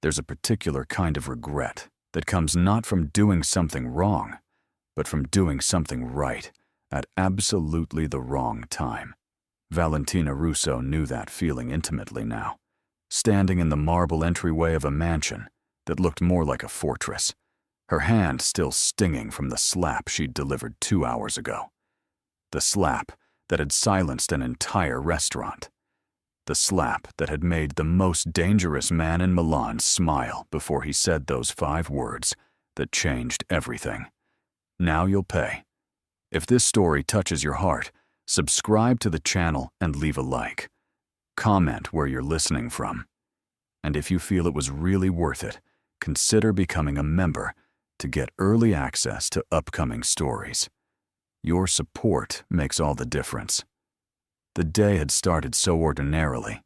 There's a particular kind of regret that comes not from doing something wrong, but from doing something right at absolutely the wrong time. Valentina Russo knew that feeling intimately now, standing in the marble entryway of a mansion that looked more like a fortress, her hand still stinging from the slap she'd delivered 2 hours ago. The slap that had silenced an entire restaurant. The slap that had made the most dangerous man in Milan smile before he said those 5 words that changed everything. Now you'll pay. If this story touches your heart, subscribe to the channel and leave a like. Comment where you're listening from. And if you feel it was really worth it, consider becoming a member to get early access to upcoming stories. Your support makes all the difference. The day had started so ordinarily.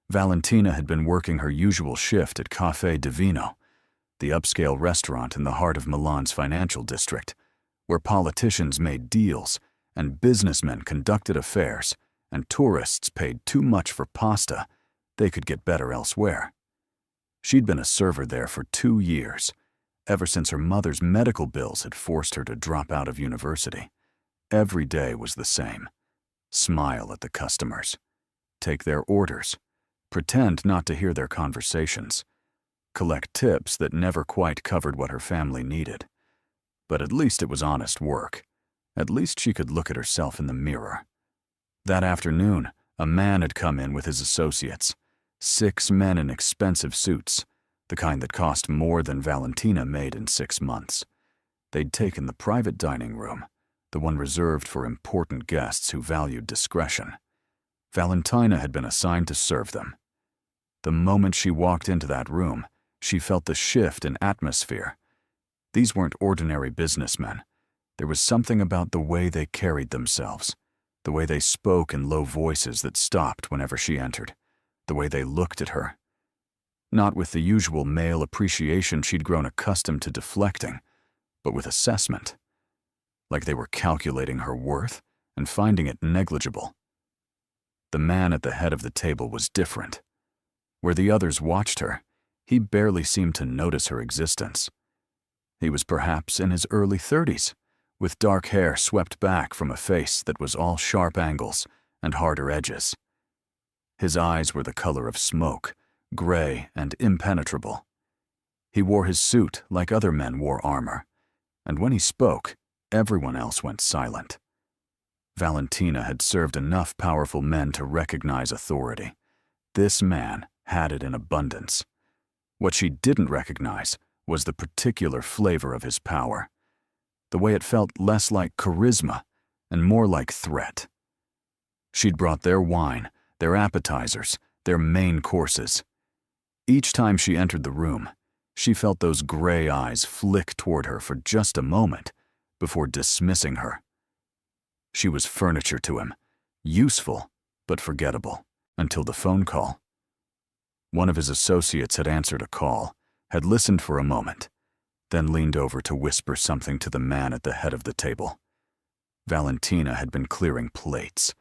Valentina had been working her usual shift at Caffè Divino, the upscale restaurant in the heart of Milan's financial district, where politicians made deals and businessmen conducted affairs and tourists paid too much for pasta they could get better elsewhere. She'd been a server there for 2 years, ever since her mother's medical bills had forced her to drop out of university. Every day was the same. Smile at the customers. Take their orders. Pretend not to hear their conversations. Collect tips that never quite covered what her family needed. But at least it was honest work. At least she could look at herself in the mirror. That afternoon, a man had come in with his associates. 6 men in expensive suits, the kind that cost more than Valentina made in 6 months. They'd taken the private dining room, the one reserved for important guests who valued discretion. Valentina had been assigned to serve them. The moment she walked into that room, she felt the shift in atmosphere. These weren't ordinary businessmen. There was something about the way they carried themselves, the way they spoke in low voices that stopped whenever she entered, the way they looked at her. Not with the usual male appreciation she'd grown accustomed to deflecting, but with assessment. Like they were calculating her worth and finding it negligible. The man at the head of the table was different. Where the others watched her, he barely seemed to notice her existence. He was perhaps in his early 30s, with dark hair swept back from a face that was all sharp angles and harder edges. His eyes were the color of smoke, gray and impenetrable. He wore his suit like other men wore armor, and when he spoke, everyone else went silent. Valentina had served enough powerful men to recognize authority. This man had it in abundance. What she didn't recognize was the particular flavor of his power, the way it felt less like charisma and more like threat. She'd brought their wine, their appetizers, their main courses. Each time she entered the room, she felt those gray eyes flick toward her for just a moment before dismissing her. She was furniture to him, useful but forgettable, until the phone call. One of his associates had answered a call, had listened for a moment, then leaned over to whisper something to the man at the head of the table. Valentina had been clearing plates.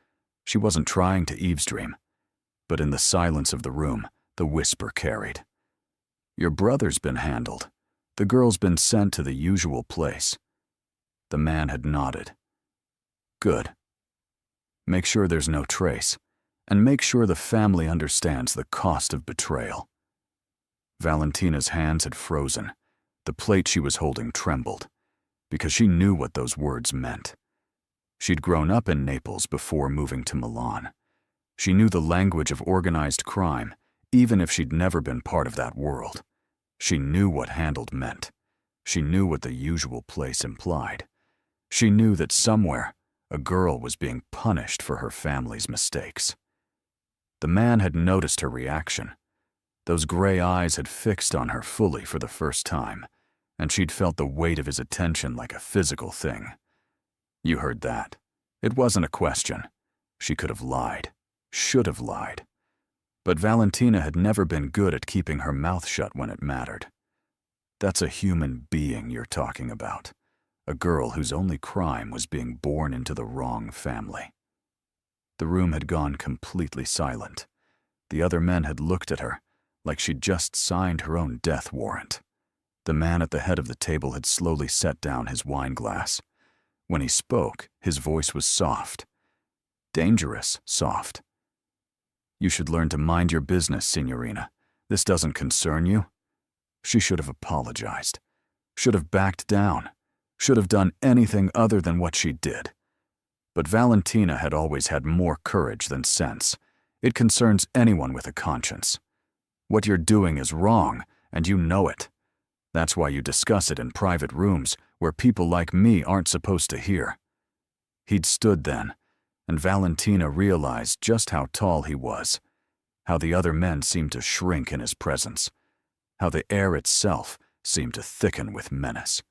She wasn't trying to eavesdream, but in the silence of the room, the whisper carried. "Your brother's been handled. The girl's been sent to the usual place." The man had nodded. "Good. Make sure there's no trace, and make sure the family understands the cost of betrayal." Valentina's hands had frozen. The plate she was holding trembled, because she knew what those words meant. She'd grown up in Naples before moving to Milan. She knew the language of organized crime, even if she'd never been part of that world. She knew what handled meant. She knew what the usual place implied. She knew that somewhere, a girl was being punished for her family's mistakes. The man had noticed her reaction. Those gray eyes had fixed on her fully for the first time, and she'd felt the weight of his attention like a physical thing. You heard that. It wasn't a question. She could have lied, should have lied. But Valentina had never been good at keeping her mouth shut when it mattered. That's a human being you're talking about. A girl whose only crime was being born into the wrong family. The room had gone completely silent. The other men had looked at her, like she'd just signed her own death warrant. The man at the head of the table had slowly set down his wine glass. When he spoke, his voice was soft. Dangerous soft. "You should learn to mind your business, Signorina. This doesn't concern you." She should have apologized. Should have backed down. Should have done anything other than what she did. But Valentina had always had more courage than sense. It concerns anyone with a conscience. What you're doing is wrong, and you know it. That's why you discuss it in private rooms where people like me aren't supposed to hear. He'd stood then, and Valentina realized just how tall he was, how the other men seemed to shrink in his presence, how the air itself seemed to thicken with menace.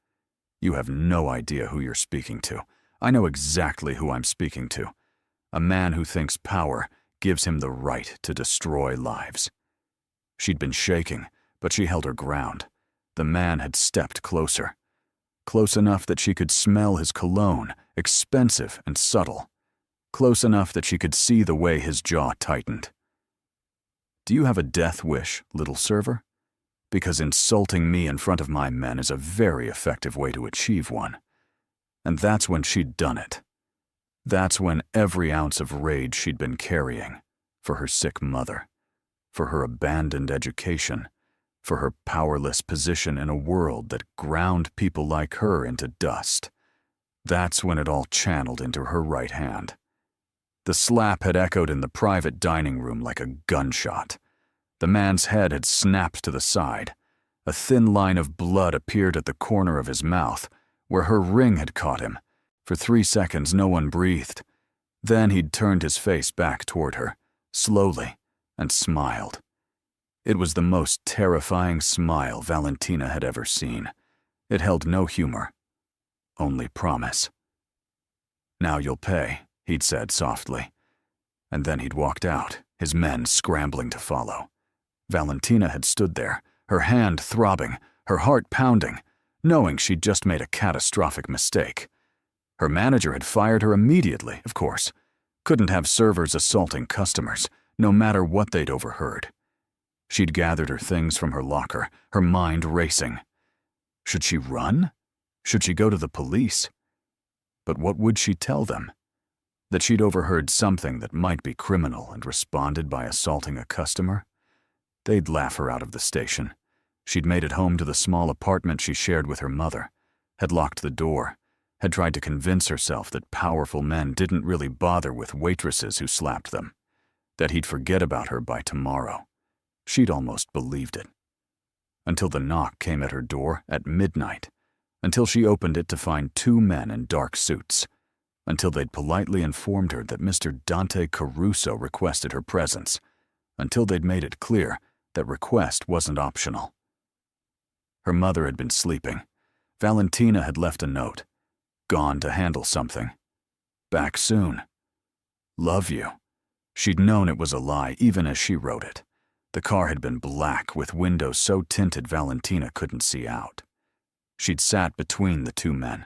"You have no idea who you're speaking to. I know exactly who I'm speaking to. A man who thinks power gives him the right to destroy lives." She'd been shaking, but she held her ground. The man had stepped closer. Close enough that she could smell his cologne, expensive and subtle. Close enough that she could see the way his jaw tightened. "Do you have a death wish, little server? Because insulting me in front of my men is a very effective way to achieve one." And that's when she'd done it. That's when every ounce of rage she'd been carrying, for her sick mother, for her abandoned education, for her powerless position in a world that ground people like her into dust, that's when it all channeled into her right hand. The slap had echoed in the private dining room like a gunshot. The man's head had snapped to the side. A thin line of blood appeared at the corner of his mouth, where her ring had caught him. For 3 seconds, no one breathed. Then he'd turned his face back toward her, slowly, and smiled. It was the most terrifying smile Valentina had ever seen. It held no humor, only promise. "Now you'll pay," he'd said softly. And then he'd walked out, his men scrambling to follow. Valentina had stood there, her hand throbbing, her heart pounding, knowing she'd just made a catastrophic mistake. Her manager had fired her immediately, of course. Couldn't have servers assaulting customers, no matter what they'd overheard. She'd gathered her things from her locker, her mind racing. Should she run? Should she go to the police? But what would she tell them? That she'd overheard something that might be criminal and responded by assaulting a customer? They'd laugh her out of the station. She'd made it home to the small apartment she shared with her mother, had locked the door, had tried to convince herself that powerful men didn't really bother with waitresses who slapped them, that he'd forget about her by tomorrow. She'd almost believed it. Until the knock came at her door at midnight, until she opened it to find 2 men in dark suits, until they'd politely informed her that Mr. Dante Caruso requested her presence, until they'd made it clear that request wasn't optional. Her mother had been sleeping. Valentina had left a note. Gone to handle something. Back soon. Love you. She'd known it was a lie even as she wrote it. The car had been black with windows so tinted Valentina couldn't see out. She'd sat between the 2 men,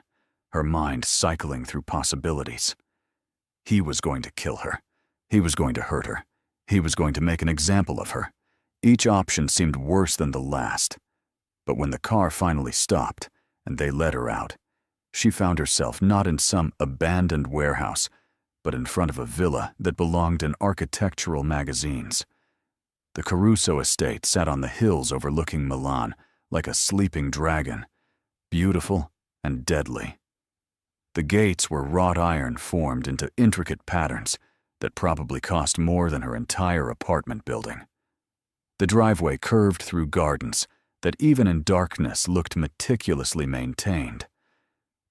her mind cycling through possibilities. He was going to kill her. He was going to hurt her. He was going to make an example of her. Each option seemed worse than the last. But when the car finally stopped and they let her out, she found herself not in some abandoned warehouse, but in front of a villa that belonged in architectural magazines. The Caruso estate sat on the hills overlooking Milan like a sleeping dragon, beautiful and deadly. The gates were wrought iron formed into intricate patterns that probably cost more than her entire apartment building. The driveway curved through gardens that even in darkness looked meticulously maintained.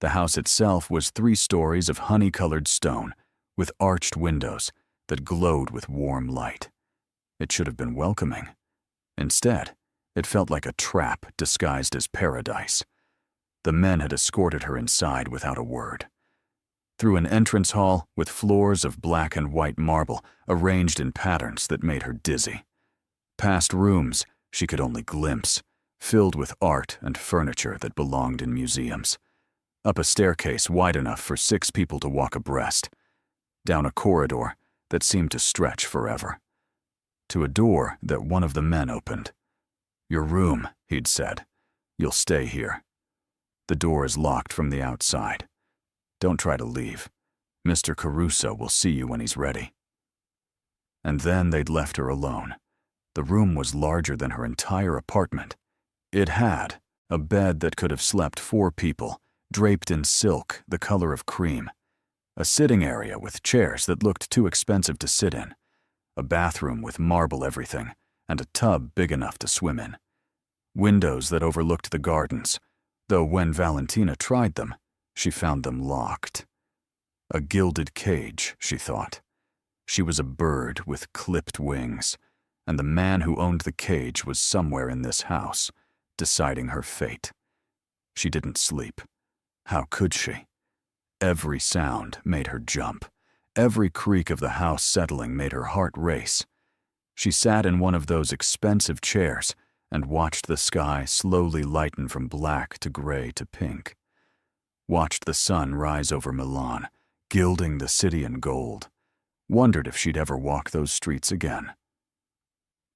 The house itself was 3 stories of honey-colored stone with arched windows that glowed with warm light. It should have been welcoming. Instead, it felt like a trap disguised as paradise. The men had escorted her inside without a word. Through an entrance hall with floors of black and white marble arranged in patterns that made her dizzy. Past rooms she could only glimpse, filled with art and furniture that belonged in museums. Up a staircase wide enough for 6 people to walk abreast. Down a corridor that seemed to stretch forever. to a door that one of the men opened. "Your room," he'd said. "You'll stay here. The door is locked from the outside. Don't try to leave. Mr. Caruso will see you when he's ready." And then they'd left her alone. The room was larger than her entire apartment. It had a bed that could have slept 4 people, draped in silk the color of cream, a sitting area with chairs that looked too expensive to sit in, a bathroom with marble everything, and a tub big enough to swim in. Windows that overlooked the gardens, though when Valentina tried them, she found them locked. A gilded cage, she thought. She was a bird with clipped wings, and the man who owned the cage was somewhere in this house, deciding her fate. She didn't sleep. How could she? Every sound made her jump. Every creak of the house settling made her heart race. She sat in one of those expensive chairs and watched the sky slowly lighten from black to gray to pink. Watched the sun rise over Milan, gilding the city in gold. Wondered if she'd ever walk those streets again.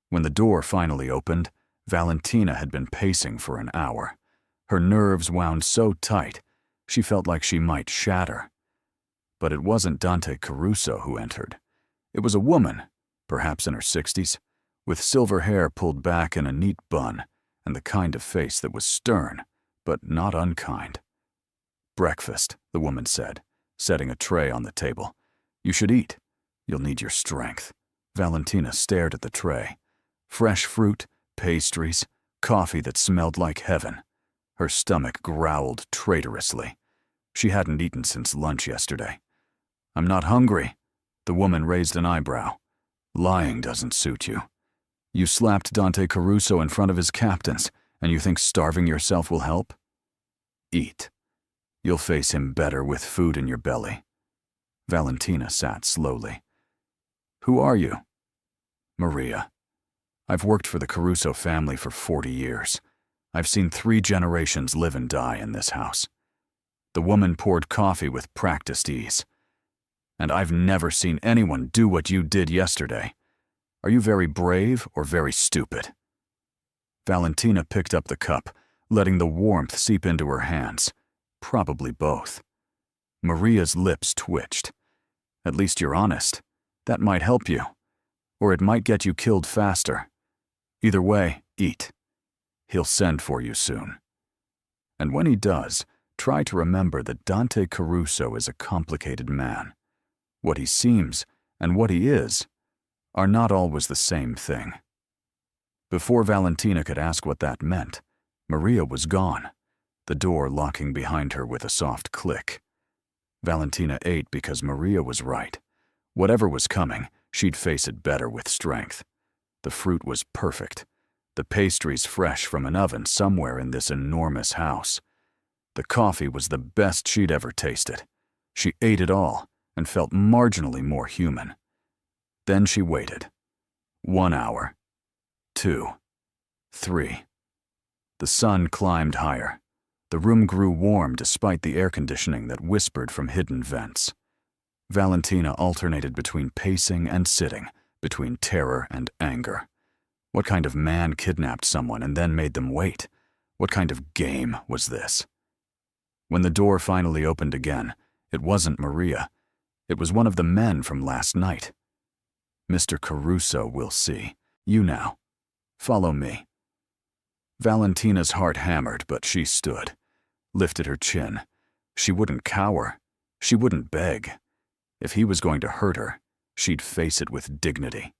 When the door finally opened, Valentina had been pacing for an hour. Her nerves wound so tight, she felt like she might shatter. But it wasn't Dante Caruso who entered. It was a woman, perhaps in her 60s, with silver hair pulled back in a neat bun and the kind of face that was stern, but not unkind. "Breakfast," the woman said, setting a tray on the table. "You should eat. You'll need your strength." Valentina stared at the tray. Fresh fruit, pastries, coffee that smelled like heaven. Her stomach growled traitorously. She hadn't eaten since lunch yesterday. "I'm not hungry." The woman raised an eyebrow. "Lying doesn't suit you. You slapped Dante Caruso in front of his captains, and you think starving yourself will help? Eat. You'll face him better with food in your belly." Valentina sat slowly. "Who are you?" "Maria. I've worked for the Caruso family for 40 years. I've seen 3 generations live and die in this house." The woman poured coffee with practiced ease. "And I've never seen anyone do what you did yesterday. Are you very brave or very stupid?" Valentina picked up the cup, letting the warmth seep into her hands. Probably both. Maria's lips twitched. "At least you're honest. That might help you. Or it might get you killed faster. Either way, eat. He'll send for you soon. And when he does, try to remember that Dante Caruso is a complicated man. What he seems and what he is are not always the same thing." Before Valentina could ask what that meant, Maria was gone, the door locking behind her with a soft click. Valentina ate because Maria was right. Whatever was coming, she'd face it better with strength. The fruit was perfect. The pastries fresh from an oven somewhere in this enormous house. The coffee was the best she'd ever tasted. She ate it all and felt marginally more human. Then she waited. 1 hour. 2. 3. The sun climbed higher. The room grew warm despite the air conditioning that whispered from hidden vents. Valentina alternated between pacing and sitting, between terror and anger. What kind of man kidnapped someone and then made them wait? What kind of game was this? When the door finally opened again, it wasn't Maria. It was one of the men from last night. "Mr. Caruso will see. You now. Follow me." Valentina's heart hammered, but she stood, lifted her chin. She wouldn't cower. She wouldn't beg. If he was going to hurt her, she'd face it with dignity.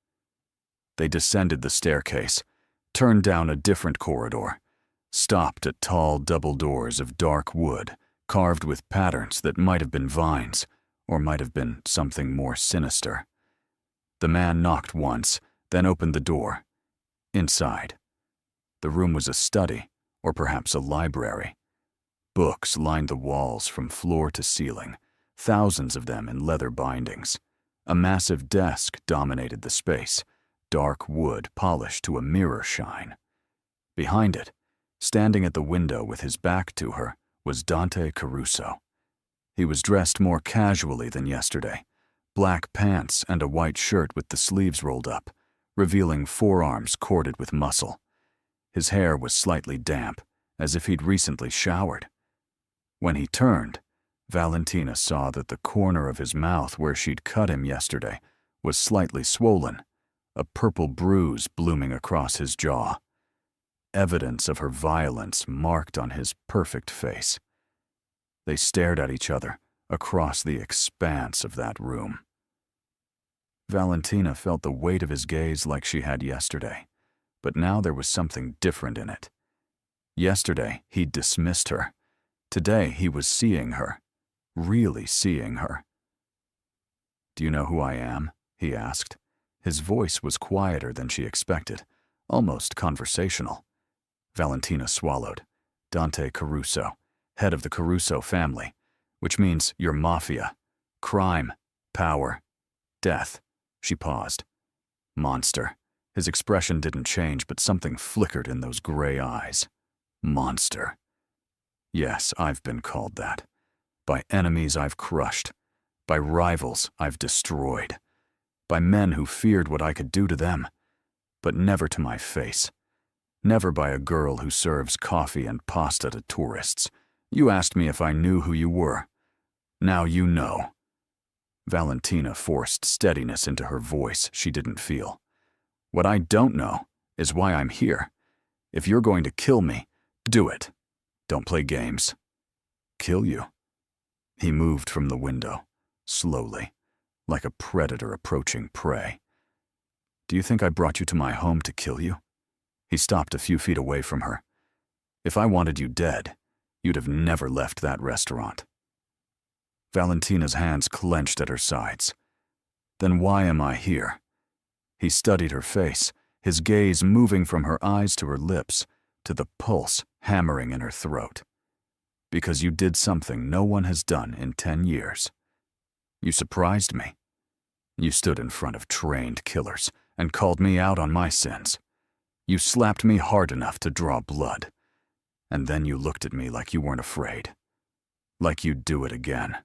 They descended the staircase, turned down a different corridor, stopped at tall double doors of dark wood, carved with patterns that might have been vines, or might have been something more sinister. The man knocked once, then opened the door. Inside. The room was a study, or perhaps a library. Books lined the walls from floor to ceiling, thousands of them in leather bindings. A massive desk dominated the space, dark wood polished to a mirror shine. Behind it, standing at the window with his back to her, was Dante Caruso. He was dressed more casually than yesterday, black pants and a white shirt with the sleeves rolled up, revealing forearms corded with muscle. His hair was slightly damp, as if he'd recently showered. When he turned, Valentina saw that the corner of his mouth where she'd cut him yesterday was slightly swollen, a purple bruise blooming across his jaw. Evidence of her violence marked on his perfect face. They stared at each other across the expanse of that room. Valentina felt the weight of his gaze like she had yesterday, but now there was something different in it. Yesterday, he'd dismissed her. Today, he was seeing her, really seeing her. "Do you know who I am?" he asked. His voice was quieter than she expected, almost conversational. Valentina swallowed. "Dante Caruso, head of the Caruso family, which means you're Mafia. Crime, power, death." She paused. "Monster." His expression didn't change, but something flickered in those gray eyes. "Monster." Yes, I've been called that. By enemies I've crushed. By rivals I've destroyed. By men who feared what I could do to them. But never to my face. Never by a girl who serves coffee and pasta to tourists. You asked me if I knew who you were. Now you know. Valentina forced steadiness into her voice she didn't feel. "What I don't know is why I'm here. If you're going to kill me, do it. Don't play games." "Kill you?" He moved from the window, slowly, like a predator approaching prey. "Do you think I brought you to my home to kill you?" He stopped a few feet away from her. "If I wanted you dead, you'd have never left that restaurant." Valentina's hands clenched at her sides. "Then why am I here?" He studied her face, his gaze moving from her eyes to her lips, to the pulse hammering in her throat. "Because you did something no one has done in 10 years. You surprised me. You stood in front of trained killers and called me out on my sins. You slapped me hard enough to draw blood. And then you looked at me like you weren't afraid. Like you'd do it again."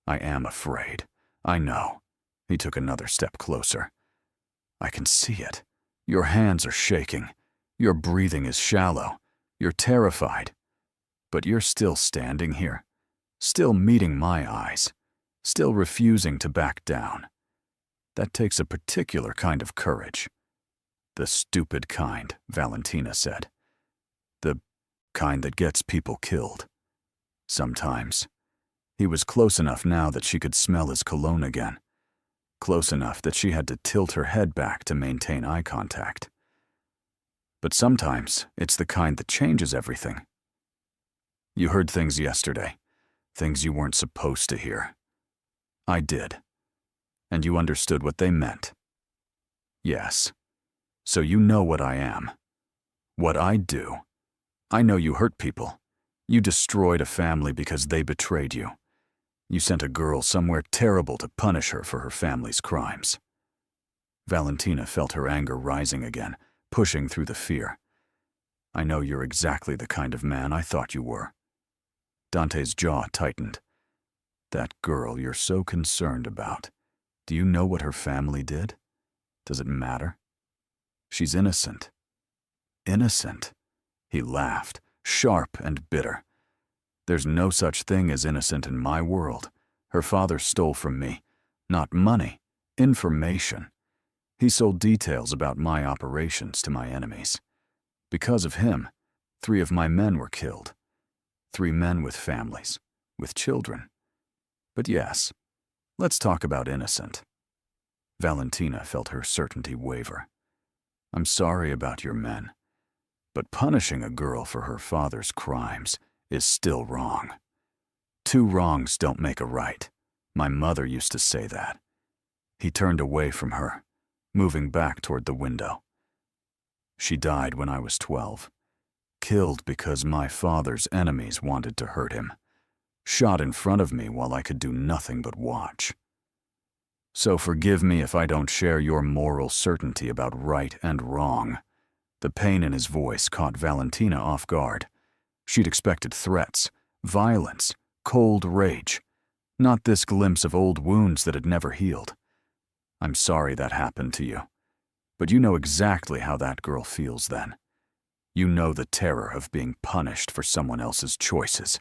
"I am afraid. I know." He took another step closer. "I can see it. Your hands are shaking. Your breathing is shallow. You're terrified. But you're still standing here. Still meeting my eyes. Still refusing to back down. That takes a particular kind of courage." "The stupid kind," Valentina said. "The kind that gets people killed. Sometimes." He was close enough now that she could smell his cologne again. Close enough that she had to tilt her head back to maintain eye contact. "But sometimes it's the kind that changes everything. You heard things yesterday, things you weren't supposed to hear. I did. And you understood what they meant. Yes. So you know what I am. What I do. I know you hurt people. You destroyed a family because they betrayed you. You sent a girl somewhere terrible to punish her for her family's crimes." Valentina felt her anger rising again, pushing through the fear. "I know you're exactly the kind of man I thought you were." Dante's jaw tightened. "That girl you're so concerned about, do you know what her family did? Does it matter? She's innocent." "Innocent?" He laughed, sharp and bitter. "There's no such thing as innocent in my world. Her father stole from me. Not money, information. He sold details about my operations to my enemies. Because of him, 3 of my men were killed. 3 men with families, with children. But yes, let's talk about innocent." Valentina felt her certainty waver. "I'm sorry about your men, but punishing a girl for her father's crimes is still wrong. 2 wrongs don't make a right. My mother used to say that." He turned away from her, moving back toward the window. "She died when I was 12. Killed because my father's enemies wanted to hurt him. Shot in front of me while I could do nothing but watch. So forgive me if I don't share your moral certainty about right and wrong." The pain in his voice caught Valentina off guard. She'd expected threats, violence, cold rage, not this glimpse of old wounds that had never healed. "I'm sorry that happened to you. But you know exactly how that girl feels then. You know the terror of being punished for someone else's choices.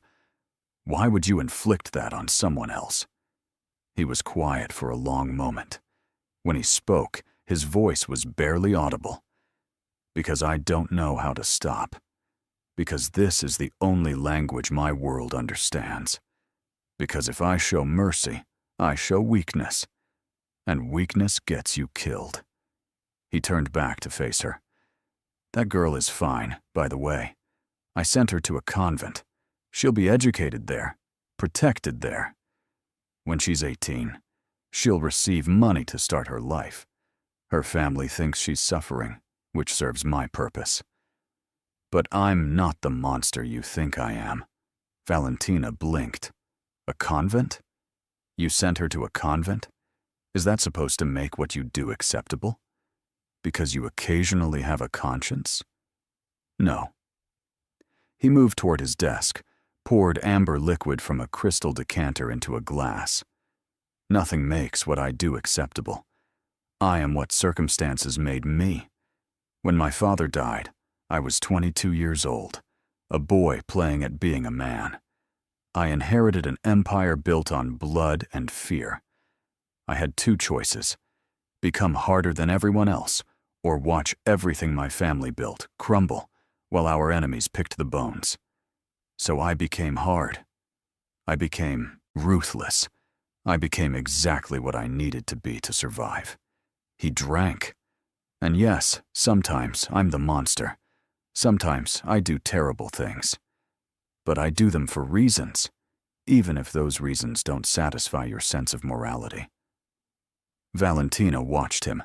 Why would you inflict that on someone else? He was quiet for a long moment. When he spoke, his voice was barely audible. Because I don't know how to stop. Because this is the only language my world understands. Because if I show mercy, I show weakness. And weakness gets you killed. He turned back to face her. That girl is fine, by the way. I sent her to a convent. She'll be educated there, protected there. When she's 18, she'll receive money to start her life. Her family thinks she's suffering, which serves my purpose. But I'm not the monster you think I am. Valentina blinked. A convent? You sent her to a convent? Is that supposed to make what you do acceptable? Because you occasionally have a conscience? No. He moved toward his desk, poured amber liquid from a crystal decanter into a glass. Nothing makes what I do acceptable. I am what circumstances made me. When my father died, I was 22 years old, a boy playing at being a man. I inherited an empire built on blood and fear. I had two choices: become harder than everyone else, or watch everything my family built crumble while our enemies picked the bones. So I became hard. I became ruthless. I became exactly what I needed to be to survive. He drank. And yes, sometimes I'm the monster. Sometimes I do terrible things. But I do them for reasons, even if those reasons don't satisfy your sense of morality. Valentina watched him.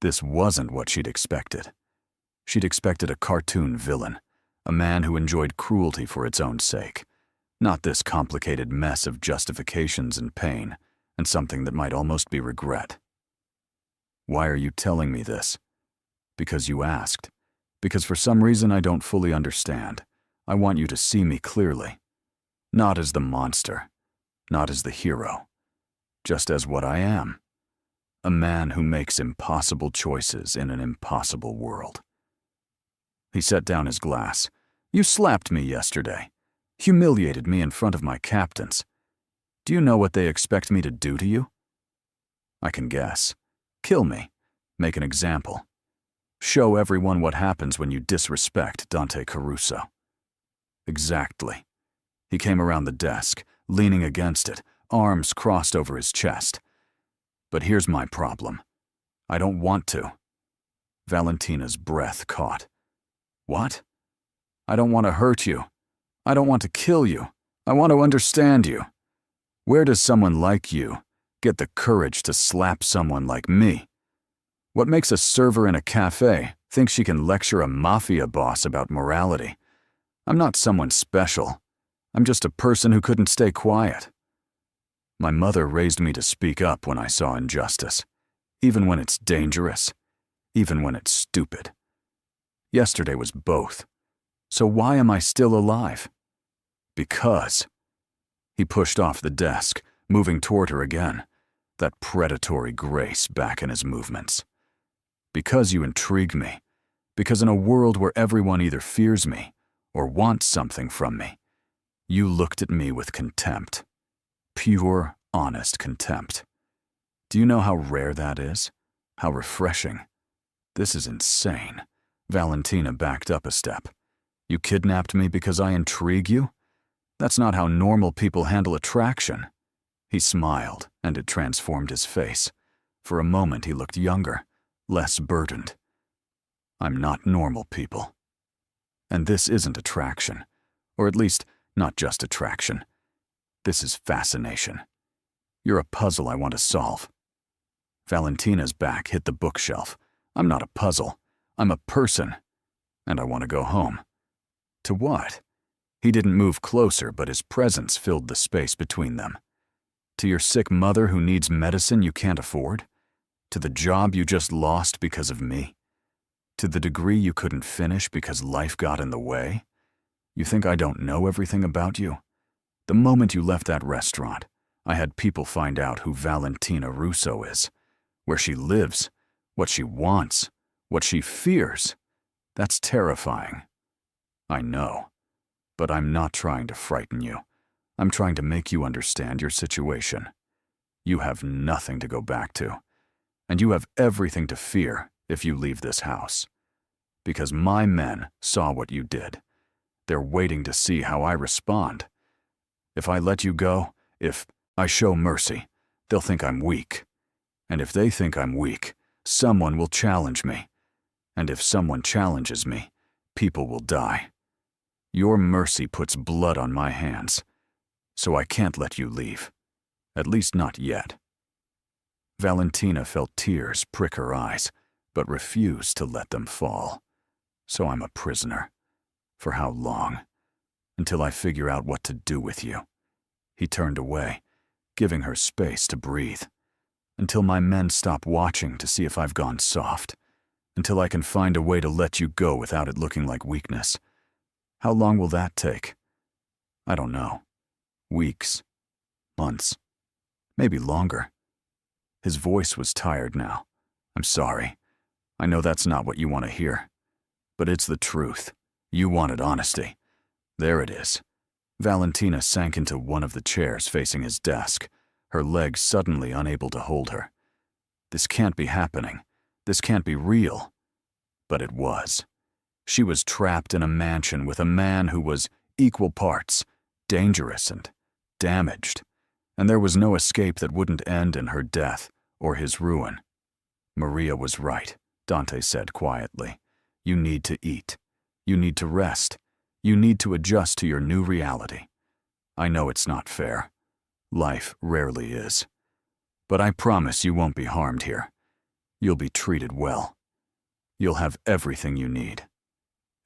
This wasn't what she'd expected. She'd expected a cartoon villain, a man who enjoyed cruelty for its own sake, not this complicated mess of justifications and pain, and something that might almost be regret. Why are you telling me this? Because you asked. Because for some reason I don't fully understand. I want you to see me clearly. Not as the monster, not as the hero, just as what I am. A man who makes impossible choices in an impossible world. He set down his glass. You slapped me yesterday. Humiliated me in front of my captains. Do you know what they expect me to do to you? I can guess. Kill me. Make an example. Show everyone what happens when you disrespect Dante Caruso. Exactly. He came around the desk, leaning against it, arms crossed over his chest. But here's my problem. I don't want to. Valentina's breath caught. What? I don't want to hurt you. I don't want to kill you. I want to understand you. Where does someone like you get the courage to slap someone like me? What makes a server in a cafe think she can lecture a mafia boss about morality? I'm not someone special. I'm just a person who couldn't stay quiet. My mother raised me to speak up when I saw injustice, even when it's dangerous, even when it's stupid. Yesterday was both. So why am I still alive? Because. He pushed off the desk, moving toward her again, that predatory grace back in his movements. Because you intrigue me. Because in a world where everyone either fears me or wants something from me, you looked at me with contempt. Pure, honest contempt. Do you know how rare that is? How refreshing? This is insane. Valentina backed up a step. You kidnapped me because I intrigue you? That's not how normal people handle attraction. He smiled, and it transformed his face. For a moment he looked younger, less burdened. I'm not normal people. And this isn't attraction, or at least not just attraction. This is fascination. You're a puzzle I want to solve. Valentina's back hit the bookshelf. I'm not a puzzle. I'm a person. And I want to go home. To what? He didn't move closer, but his presence filled the space between them. To your sick mother who needs medicine you can't afford? To the job you just lost because of me? To the degree you couldn't finish because life got in the way? You think I don't know everything about you? The moment you left that restaurant, I had people find out who Valentina Russo is, where she lives, what she wants, what she fears. That's terrifying. I know, but I'm not trying to frighten you. I'm trying to make you understand your situation. You have nothing to go back to, and you have everything to fear if you leave this house. Because my men saw what you did. They're waiting to see how I respond. If I let you go, if I show mercy, they'll think I'm weak. And if they think I'm weak, someone will challenge me. And if someone challenges me, people will die. Your mercy puts blood on my hands, so I can't let you leave. At least not yet. Valentina felt tears prick her eyes, but refused to let them fall. So I'm a prisoner. For how long? Until I figure out what to do with you. He turned away, giving her space to breathe. Until my men stop watching to see if I've gone soft. Until I can find a way to let you go without it looking like weakness. How long will that take? I don't know. Weeks. Months. Maybe longer. His voice was tired now. I'm sorry. I know that's not what you want to hear. But it's the truth. You wanted honesty. There it is. Valentina sank into one of the chairs facing his desk, her legs suddenly unable to hold her. This can't be happening. This can't be real. But it was. She was trapped in a mansion with a man who was equal parts dangerous and damaged, and there was no escape that wouldn't end in her death or his ruin. Maria was right, Dante said quietly. You need to eat. You need to rest. You need to adjust to your new reality. I know it's not fair. Life rarely is. But I promise you won't be harmed here. You'll be treated well. You'll have everything you need.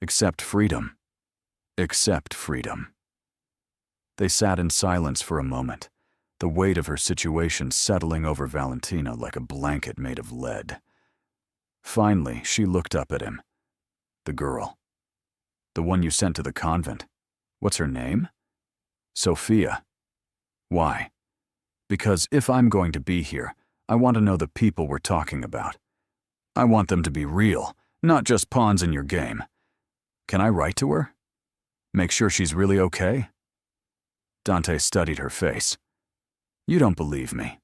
Except freedom. Except freedom. They sat in silence for a moment, the weight of her situation settling over Valentina like a blanket made of lead. Finally, she looked up at him. The girl. The one you sent to the convent. What's her name? Sophia. Why? Because if I'm going to be here, I want to know the people we're talking about. I want them to be real, not just pawns in your game. Can I write to her? Make sure she's really okay? Dante studied her face. You don't believe me.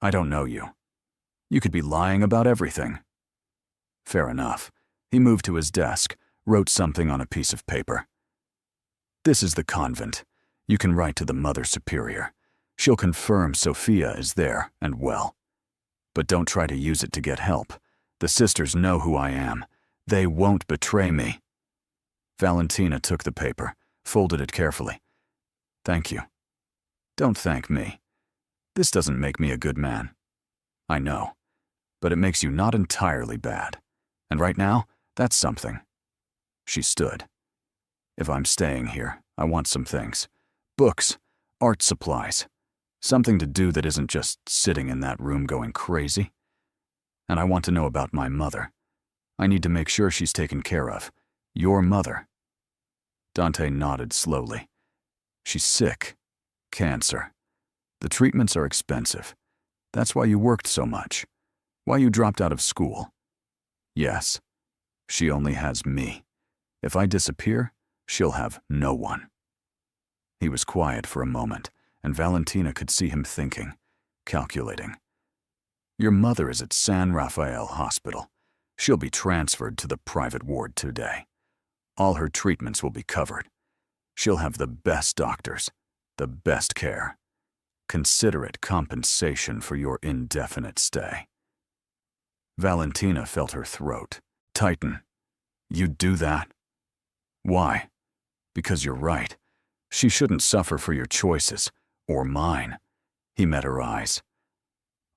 I don't know you. You could be lying about everything. Fair enough. He moved to his desk, wrote something on a piece of paper. This is the convent. You can write to the Mother Superior. She'll confirm Sophia is there and well. But don't try to use it to get help. The sisters know who I am. They won't betray me. Valentina took the paper, folded it carefully. Thank you. Don't thank me. This doesn't make me a good man. I know, but it makes you not entirely bad. And right now, that's something. She stood. If I'm staying here, I want some things. Books, art supplies. Something to do that isn't just sitting in that room going crazy. And I want to know about my mother. I need to make sure she's taken care of. Your mother. Dante nodded slowly. She's sick. Cancer. The treatments are expensive. That's why you worked so much. Why you dropped out of school. Yes. She only has me. If I disappear, she'll have no one. He was quiet for a moment, and Valentina could see him thinking, calculating. Your mother is at San Rafael Hospital. She'll be transferred to the private ward today. All her treatments will be covered. She'll have the best doctors, the best care. Consider it compensation for your indefinite stay. Valentina felt her throat tighten. You'd do that? Why? Because you're right. She shouldn't suffer for your choices, or mine. He met her eyes.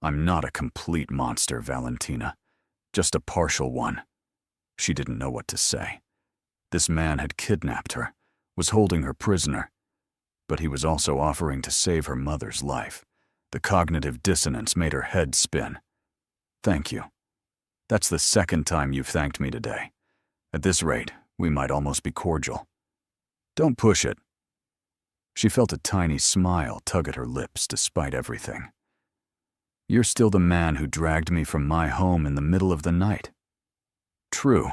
I'm not a complete monster, Valentina. Just a partial one. She didn't know what to say. This man had kidnapped her, was holding her prisoner. But he was also offering to save her mother's life. The cognitive dissonance made her head spin. Thank you. That's the second time you've thanked me today. At this rate, we might almost be cordial. Don't push it. She felt a tiny smile tug at her lips despite everything. You're still the man who dragged me from my home in the middle of the night. True.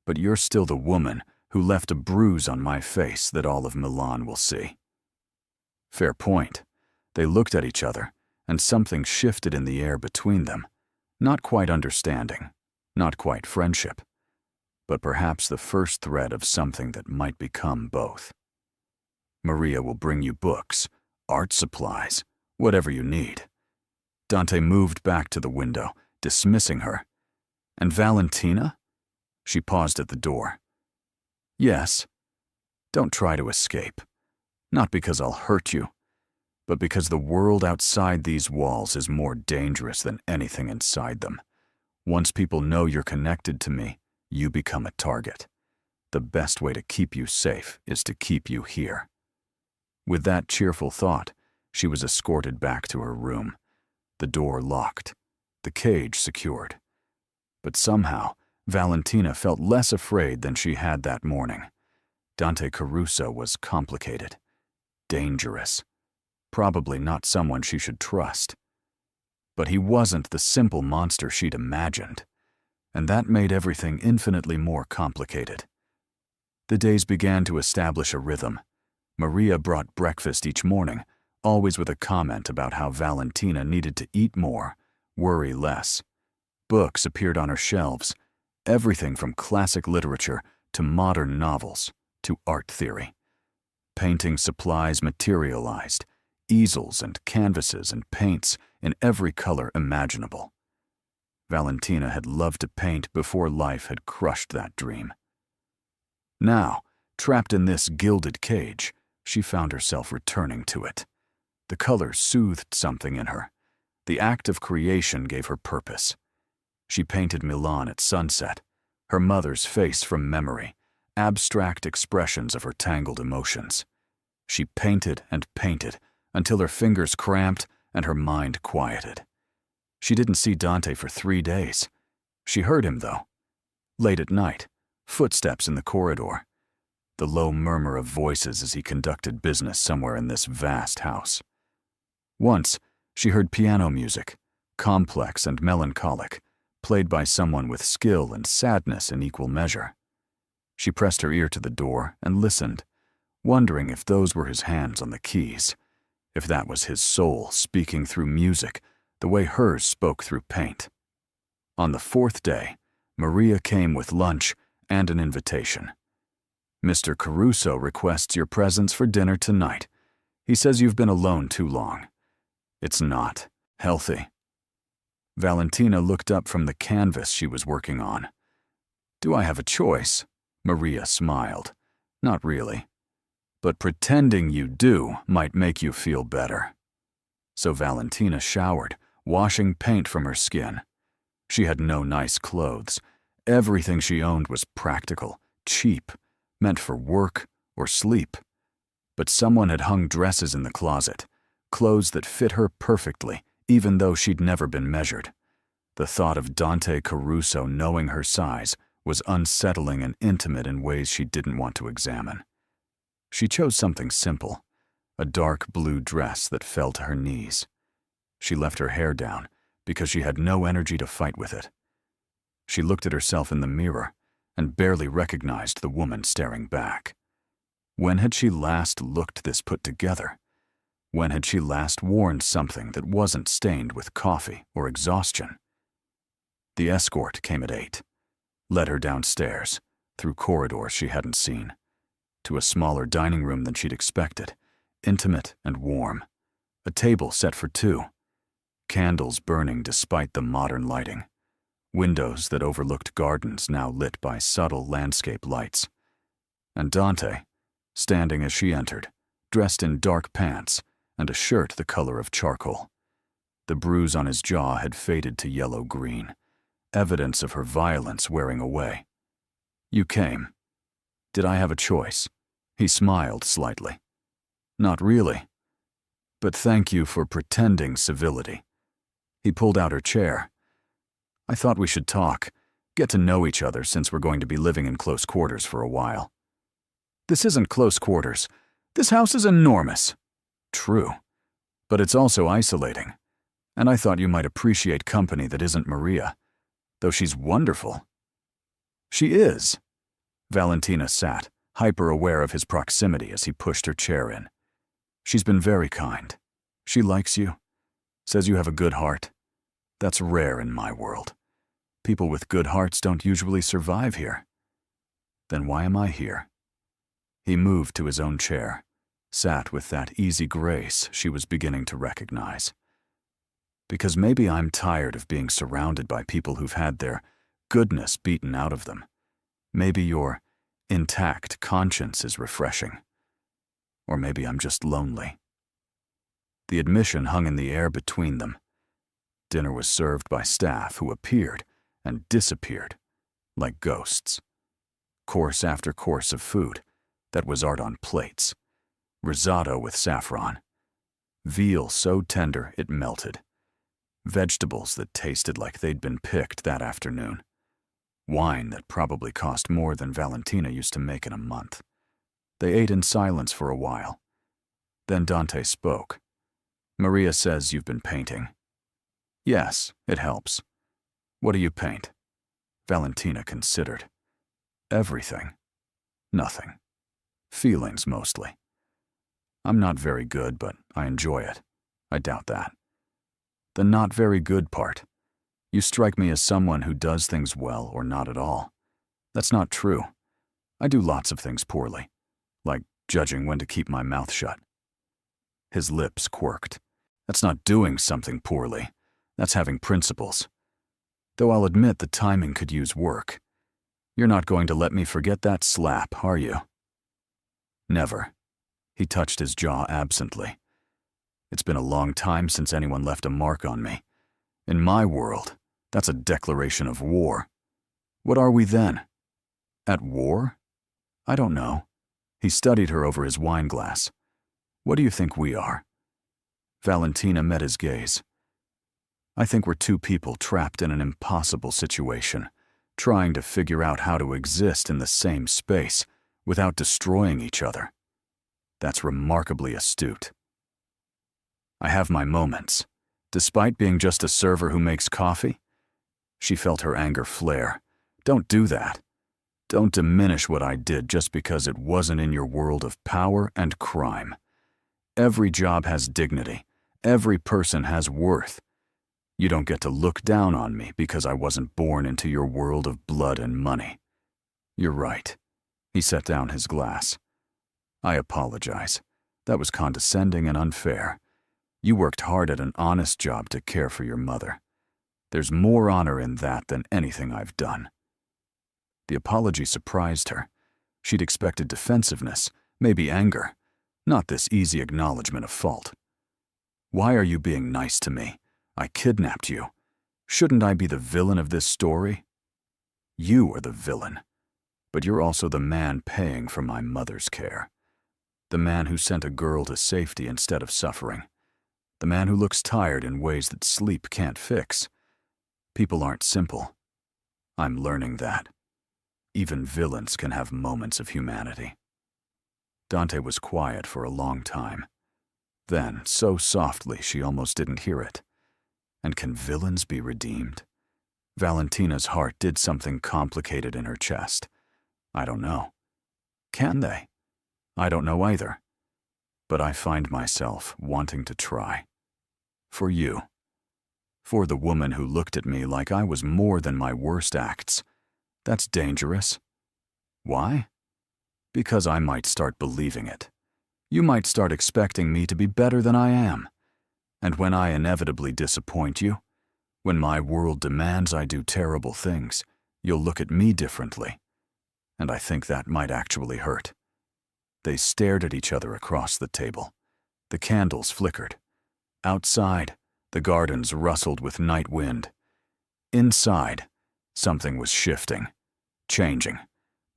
But you're still the woman who left a bruise on my face that all of Milan will see. Fair point. They looked at each other, and something shifted in the air between them. Not quite understanding, not quite friendship, but perhaps the first thread of something that might become both. Maria will bring you books, art supplies, whatever you need. Dante moved back to the window, dismissing her. And Valentina? She paused at the door. Yes. Don't try to escape. Not because I'll hurt you, but because the world outside these walls is more dangerous than anything inside them. Once people know you're connected to me, you become a target. The best way to keep you safe is to keep you here. With that cheerful thought, she was escorted back to her room, the door locked, the cage secured. But somehow, Valentina felt less afraid than she had that morning. Dante Caruso was complicated, dangerous, probably not someone she should trust. But he wasn't the simple monster she'd imagined, and that made everything infinitely more complicated. The days began to establish a rhythm. Maria brought breakfast each morning, always with a comment about how Valentina needed to eat more, worry less. Books appeared on her shelves, everything from classic literature to modern novels to art theory. Painting supplies materialized, easels and canvases and paints in every color imaginable. Valentina had loved to paint before life had crushed that dream. Now, trapped in this gilded cage, she found herself returning to it. The colors soothed something in her. The act of creation gave her purpose. She painted Milan at sunset, her mother's face from memory, abstract expressions of her tangled emotions. She painted and painted until her fingers cramped and her mind quieted. She didn't see Dante for 3 days. She heard him, though. Late at night, footsteps in the corridor, the low murmur of voices as he conducted business somewhere in this vast house. Once, she heard piano music, complex and melancholic, played by someone with skill and sadness in equal measure. She pressed her ear to the door and listened, wondering if those were his hands on the keys, if that was his soul speaking through music the way hers spoke through paint. On the 4th day, Maria came with lunch and an invitation. Mr. Caruso requests your presence for dinner tonight. He says you've been alone too long. It's not healthy. Valentina looked up from the canvas she was working on. Do I have a choice? Maria smiled. Not really. But pretending you do might make you feel better. So Valentina showered, washing paint from her skin. She had no nice clothes. Everything she owned was practical, cheap, meant for work or sleep. But someone had hung dresses in the closet, clothes that fit her perfectly, even though she'd never been measured. The thought of Dante Caruso knowing her size was unsettling and intimate in ways she didn't want to examine. She chose something simple, a dark blue dress that fell to her knees. She left her hair down because she had no energy to fight with it. She looked at herself in the mirror and barely recognized the woman staring back. When had she last looked this put together? When had she last worn something that wasn't stained with coffee or exhaustion? The escort came at 8, led her downstairs, through corridors she hadn't seen, to a smaller dining room than she'd expected, intimate and warm. A table set for 2, candles burning despite the modern lighting, windows that overlooked gardens now lit by subtle landscape lights. And Dante, standing as she entered, dressed in dark pants and a shirt the color of charcoal. The bruise on his jaw had faded to yellow-green, evidence of her violence wearing away. You came. Did I have a choice? He smiled slightly. Not really. But thank you for pretending civility. He pulled out her chair. I thought we should talk, get to know each other since we're going to be living in close quarters for a while. This isn't close quarters. This house is enormous. True. But it's also isolating. And I thought you might appreciate company that isn't Maria, though she's wonderful." "She is." Valentina sat, hyper-aware of his proximity as he pushed her chair in. "She's been very kind. She likes you, says you have a good heart. That's rare in my world. People with good hearts don't usually survive here. Then why am I here?" He moved to his own chair, sat with that easy grace she was beginning to recognize. "Because maybe I'm tired of being surrounded by people who've had their goodness beaten out of them. Maybe your intact conscience is refreshing. Or maybe I'm just lonely." The admission hung in the air between them. Dinner was served by staff who appeared and disappeared like ghosts. Course after course of food that was art on plates. Risotto with saffron. Veal so tender it melted. Vegetables that tasted like they'd been picked that afternoon. Wine that probably cost more than Valentina used to make in a month. They ate in silence for a while. Then Dante spoke. "Maria says you've been painting." "Yes, it helps." "What do you paint?" Valentina considered. "Everything. Nothing. Feelings mostly. I'm not very good, but I enjoy it. I doubt that." "The not very good part. You strike me as someone who does things well or not at all. That's not true. I do lots of things poorly, like judging when to keep my mouth shut." His lips quirked. "That's not doing something poorly. That's having principles. Though I'll admit the timing could use work. You're not going to let me forget that slap, are you?" "Never." He touched his jaw absently. "It's been a long time since anyone left a mark on me. In my world, that's a declaration of war. What are we then? At war? I don't know." He studied her over his wine glass. "What do you think we are?" Valentina met his gaze. "I think we're two people trapped in an impossible situation, trying to figure out how to exist in the same space without destroying each other. That's remarkably astute." "I have my moments, despite being just a server who makes coffee." She felt her anger flare. "Don't do that. Don't diminish what I did just because it wasn't in your world of power and crime. Every job has dignity. Every person has worth. You don't get to look down on me because I wasn't born into your world of blood and money." "You're right." He set down his glass. "I apologize. That was condescending and unfair. You worked hard at an honest job to care for your mother. There's more honor in that than anything I've done." The apology surprised her. She'd expected defensiveness, maybe anger, not this easy acknowledgement of fault. "Why are you being nice to me? I kidnapped you. Shouldn't I be the villain of this story?" "You are the villain, but you're also the man paying for my mother's care. The man who sent a girl to safety instead of suffering. The man who looks tired in ways that sleep can't fix. People aren't simple. I'm learning that. Even villains can have moments of humanity." Dante was quiet for a long time. Then, so softly she almost didn't hear it. And can villains be redeemed? Valentina's heart did something complicated in her chest. I don't know. Can they? I don't know either. But I find myself wanting to try. For you. For the woman who looked at me like I was more than my worst acts. That's dangerous. Why? Because I might start believing it. You might start expecting me to be better than I am. And when I inevitably disappoint you, when my world demands I do terrible things, you'll look at me differently. And I think that might actually hurt. They stared at each other across the table. The candles flickered. Outside, the gardens rustled with night wind. Inside, something was shifting, changing,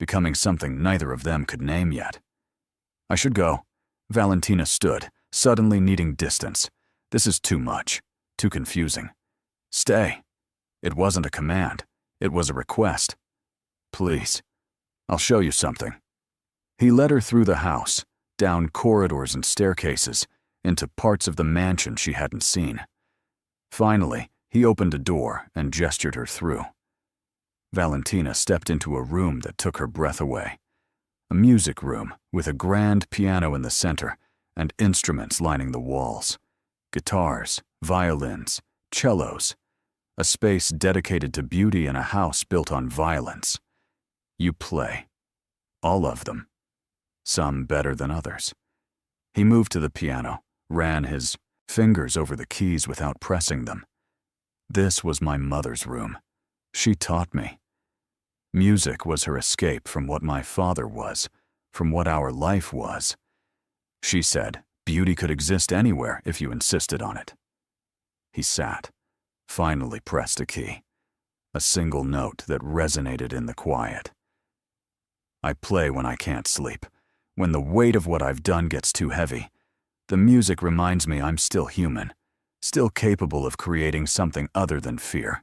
becoming something neither of them could name yet. I should go. Valentina stood, suddenly needing distance. This is too much, too confusing. Stay. It wasn't a command. It was a request. Please. I'll show you something. He led her through the house, down corridors and staircases, into parts of the mansion she hadn't seen. Finally, he opened a door and gestured her through. Valentina stepped into a room that took her breath away. A music room with a grand piano in the center and instruments lining the walls. Guitars, violins, cellos. A space dedicated to beauty in a house built on violence. You play. All of them. Some better than others. He moved to the piano, ran his fingers over the keys without pressing them. This was my mother's room. She taught me. Music was her escape from what my father was, from what our life was. She said, beauty could exist anywhere if you insisted on it. He sat, finally pressed a key, a single note that resonated in the quiet. I play when I can't sleep, when the weight of what I've done gets too heavy. The music reminds me I'm still human, still capable of creating something other than fear.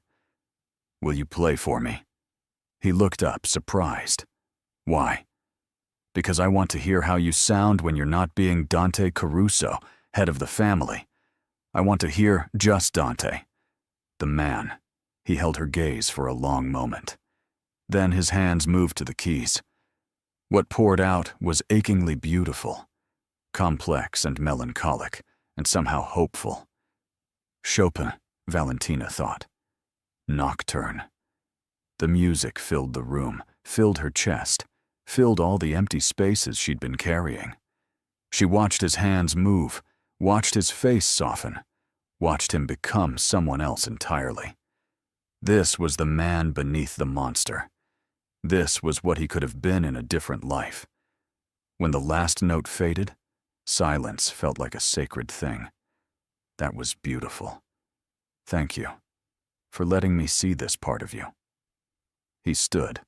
Will you play for me? He looked up, surprised. Why? Because I want to hear how you sound when you're not being Dante Caruso, head of the family. I want to hear just Dante. The man. He held her gaze for a long moment. Then his hands moved to the keys. What poured out was achingly beautiful, complex and melancholic, and somehow hopeful. Chopin, Valentina thought. Nocturne. The music filled the room, filled her chest, filled all the empty spaces she'd been carrying. She watched his hands move, watched his face soften, watched him become someone else entirely. This was the man beneath the monster. This was what he could have been in a different life. When the last note faded, silence felt like a sacred thing. That was beautiful. Thank you for letting me see this part of you. He stood,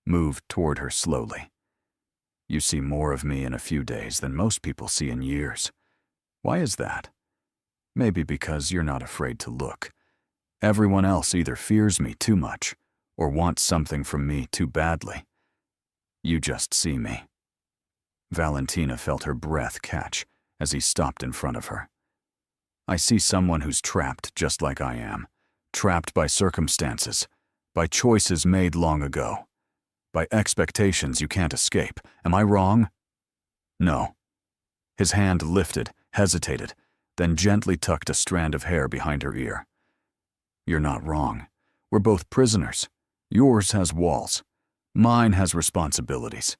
moved toward her slowly. You see more of me in a few days than most people see in years. Why is that? Maybe because you're not afraid to look. Everyone else either fears me too much or wants something from me too badly. You just see me. Valentina felt her breath catch as he stopped in front of her. I see someone who's trapped just like I am, trapped by circumstances, by choices made long ago, by expectations you can't escape. Am I wrong? No. His hand lifted, hesitated, then gently tucked a strand of hair behind her ear. You're not wrong. We're both prisoners. Yours has walls. Mine has responsibilities.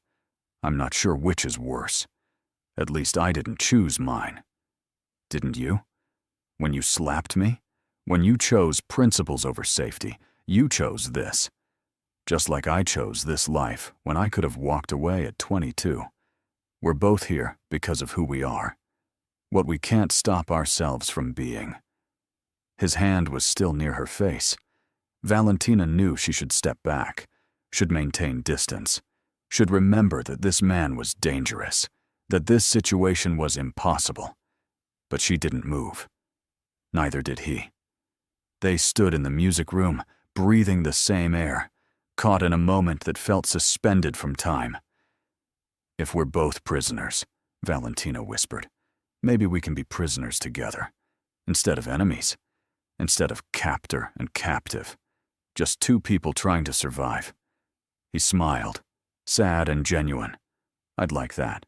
I'm not sure which is worse. At least I didn't choose mine. Didn't you? When you slapped me? When you chose principles over safety, you chose this. Just like I chose this life when I could have walked away at 22. We're both here because of who we are. What we can't stop ourselves from being. His hand was still near her face. Valentina knew she should step back, should maintain distance, should remember that this man was dangerous, that this situation was impossible. But she didn't move. Neither did he. They stood in the music room, breathing the same air, caught in a moment that felt suspended from time. If we're both prisoners, Valentina whispered, maybe we can be prisoners together, instead of enemies, instead of captor and captive, just two people trying to survive. He smiled, sad and genuine. I'd like that.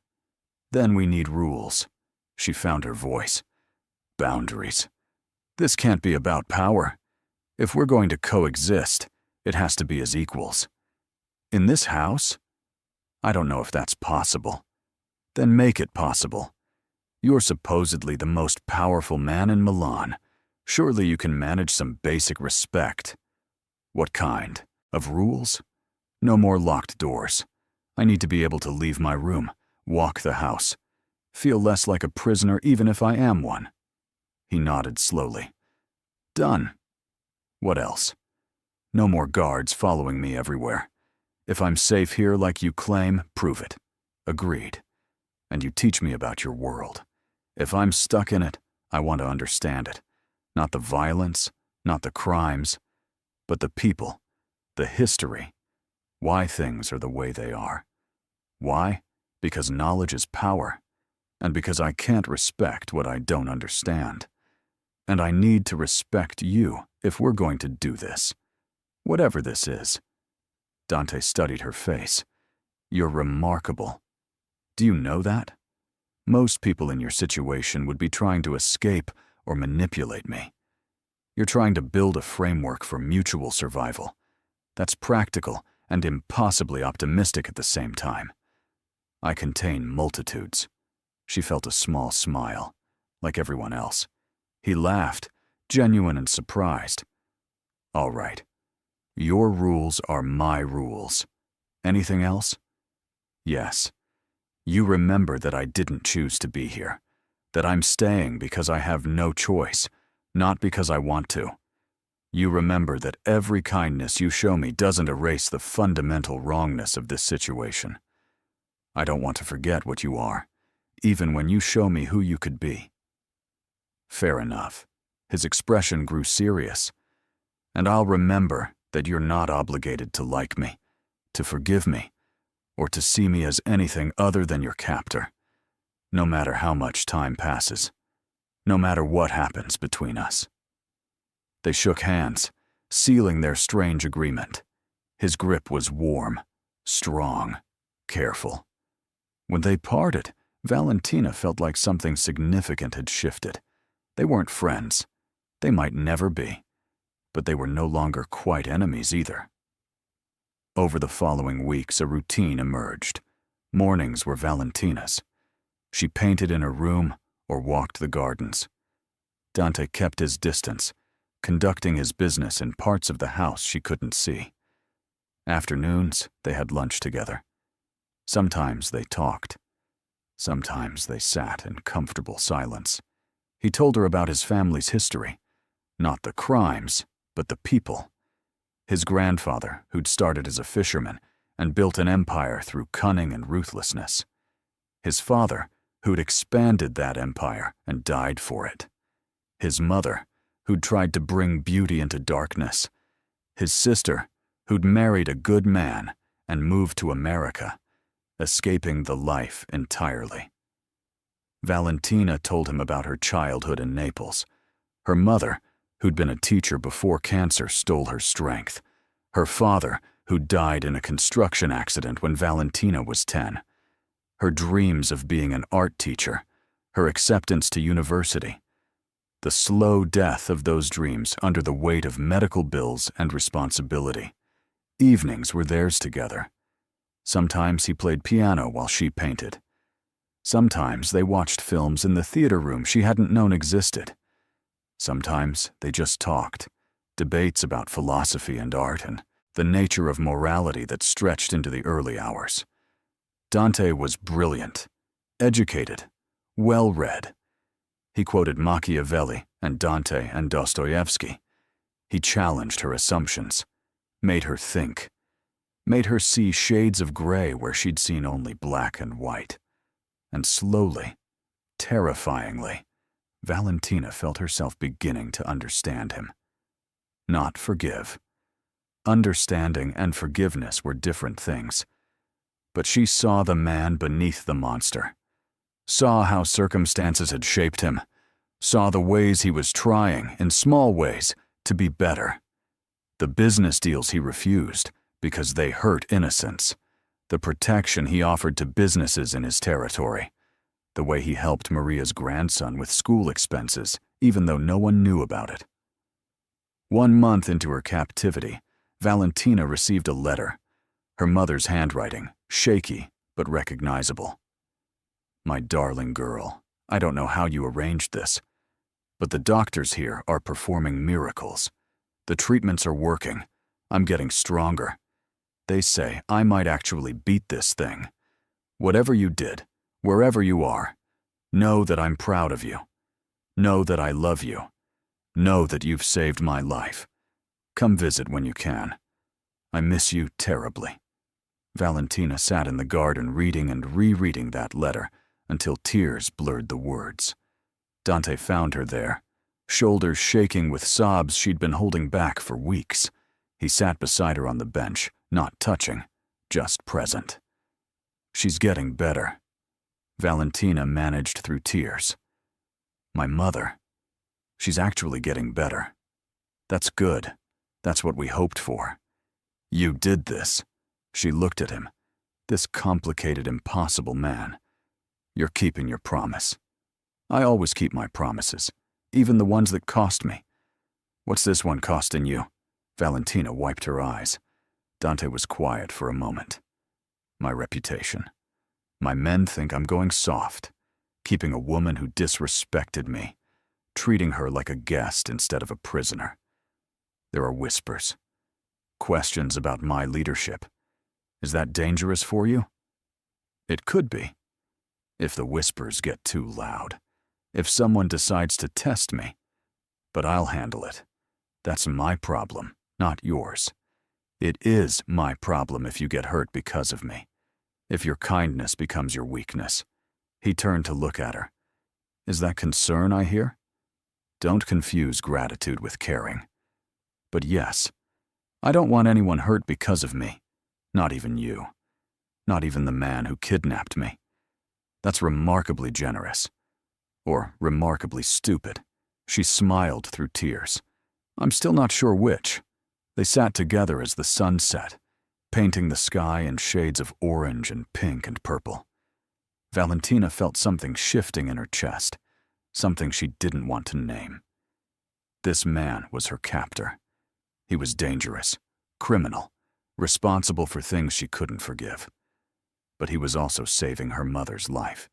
Then we need rules. She found her voice. Boundaries. This can't be about power. If we're going to coexist, it has to be as equals. In this house? I don't know if that's possible. Then make it possible. You're supposedly the most powerful man in Milan. Surely you can manage some basic respect. What kind? Of rules? No more locked doors. I need to be able to leave my room, walk the house, feel less like a prisoner even if I am one. He nodded slowly. Done. What else? No more guards following me everywhere. If I'm safe here like you claim, prove it. Agreed. And you teach me about your world. If I'm stuck in it, I want to understand it. Not the violence, not the crimes, but the people, the history, why things are the way they are. Why? Because knowledge is power, and because I can't respect what I don't understand. And I need to respect you if we're going to do this. Whatever this is. Dante studied her face. You're remarkable. Do you know that? Most people in your situation would be trying to escape or manipulate me. You're trying to build a framework for mutual survival. That's practical and impossibly optimistic at the same time. I contain multitudes. She felt a small smile, like everyone else. He laughed, genuine and surprised. All right. Your rules are my rules. Anything else? Yes. You remember that I didn't choose to be here, that I'm staying because I have no choice, not because I want to. You remember that every kindness you show me doesn't erase the fundamental wrongness of this situation. I don't want to forget what you are, even when you show me who you could be. Fair enough. His expression grew serious. And I'll remember that you're not obligated to like me, to forgive me, or to see me as anything other than your captor, no matter how much time passes, no matter what happens between us. They shook hands, sealing their strange agreement. His grip was warm, strong, careful. When they parted, Valentina felt like something significant had shifted. They weren't friends. They might never be. But they were no longer quite enemies either. Over the following weeks, a routine emerged. Mornings were Valentina's. She painted in her room or walked the gardens. Dante kept his distance, conducting his business in parts of the house she couldn't see. Afternoons, they had lunch together. Sometimes they talked. Sometimes they sat in comfortable silence. He told her about his family's history, not the crimes, but the people. His grandfather, who'd started as a fisherman and built an empire through cunning and ruthlessness. His father, who'd expanded that empire and died for it. His mother, who'd tried to bring beauty into darkness. His sister, who'd married a good man and moved to America, escaping the life entirely. Valentina told him about her childhood in Naples. Her mother, who'd been a teacher before cancer, stole her strength. Her father, who died in a construction accident when Valentina was 10. Her dreams of being an art teacher. Her acceptance to university. The slow death of those dreams under the weight of medical bills and responsibility. Evenings were theirs together. Sometimes he played piano while she painted. Sometimes they watched films in the theater room she hadn't known existed. Sometimes they just talked, debates about philosophy and art and the nature of morality that stretched into the early hours. Dante was brilliant, educated, well-read. He quoted Machiavelli and Dante and Dostoevsky. He challenged her assumptions, made her think, made her see shades of gray where she'd seen only black and white. And slowly, terrifyingly, Valentina felt herself beginning to understand him. Not forgive. Understanding and forgiveness were different things. But she saw the man beneath the monster, saw how circumstances had shaped him, saw the ways he was trying, in small ways, to be better. The business deals he refused because they hurt innocents. The protection he offered to businesses in his territory. The way he helped Maria's grandson with school expenses, even though no one knew about it. 1 month into her captivity, Valentina received a letter, her mother's handwriting, shaky but recognizable. My darling girl, I don't know how you arranged this, but the doctors here are performing miracles. The treatments are working. I'm getting stronger. They say I might actually beat this thing. Whatever you did, wherever you are, know that I'm proud of you. Know that I love you. Know that you've saved my life. Come visit when you can. I miss you terribly. Valentina sat in the garden reading and rereading that letter until tears blurred the words. Dante found her there, shoulders shaking with sobs she'd been holding back for weeks. He sat beside her on the bench, not touching, just present. She's getting better. Valentina managed through tears. My mother. She's actually getting better. That's good. That's what we hoped for. You did this. She looked at him. This complicated, impossible man. You're keeping your promise. I always keep my promises, even the ones that cost me. What's this one costing you? Valentina wiped her eyes. Dante was quiet for a moment. My reputation. My men think I'm going soft, keeping a woman who disrespected me, treating her like a guest instead of a prisoner. There are whispers. Questions about my leadership. Is that dangerous for you? It could be. If the whispers get too loud. If someone decides to test me. But I'll handle it. That's my problem, not yours. It is my problem if you get hurt because of me. If your kindness becomes your weakness. He turned to look at her. Is that concern I hear? Don't confuse gratitude with caring. But yes, I don't want anyone hurt because of me. Not even you. Not even the man who kidnapped me. That's remarkably generous. Or remarkably stupid. She smiled through tears. I'm still not sure which. They sat together as the sun set, painting the sky in shades of orange and pink and purple. Valentina felt something shifting in her chest, something she didn't want to name. This man was her captor. He was dangerous, criminal, responsible for things she couldn't forgive. But he was also saving her mother's life.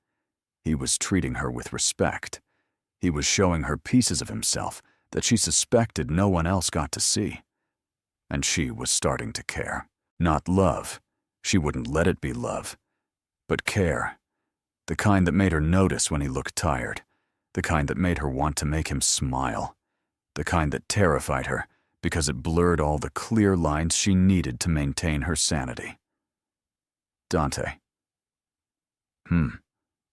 He was treating her with respect. He was showing her pieces of himself that she suspected no one else got to see. And she was starting to care. Not love. She wouldn't let it be love. But care. The kind that made her notice when he looked tired. The kind that made her want to make him smile. The kind that terrified her because it blurred all the clear lines she needed to maintain her sanity. Dante.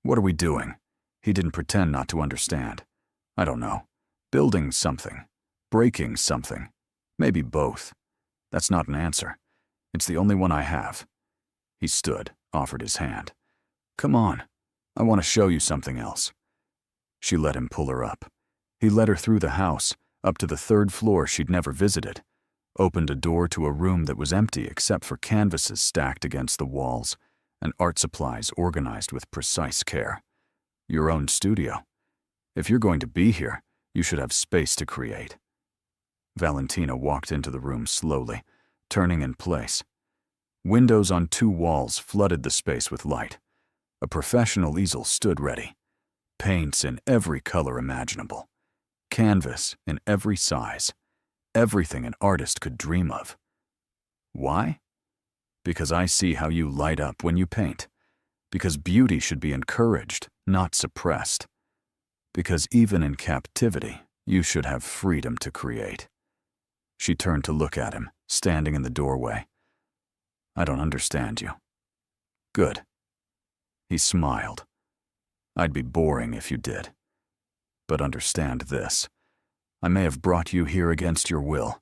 What are we doing? He didn't pretend not to understand. I don't know. Building something. Breaking something. Maybe both. That's not an answer. It's the only one I have. He stood, offered his hand. Come on. I want to show you something else. She let him pull her up. He led her through the house, up to the third floor she'd never visited, opened a door to a room that was empty except for canvases stacked against the walls and art supplies organized with precise care. Your own studio. If you're going to be here, you should have space to create. Valentina walked into the room slowly, turning in place. Windows on 2 walls flooded the space with light. A professional easel stood ready. Paints in every color imaginable. Canvas in every size. Everything an artist could dream of. Why? Because I see how you light up when you paint. Because beauty should be encouraged, not suppressed. Because even in captivity, you should have freedom to create. She turned to look at him, standing in the doorway. I don't understand you. Good. He smiled. I'd be boring if you did. But understand this. I may have brought you here against your will.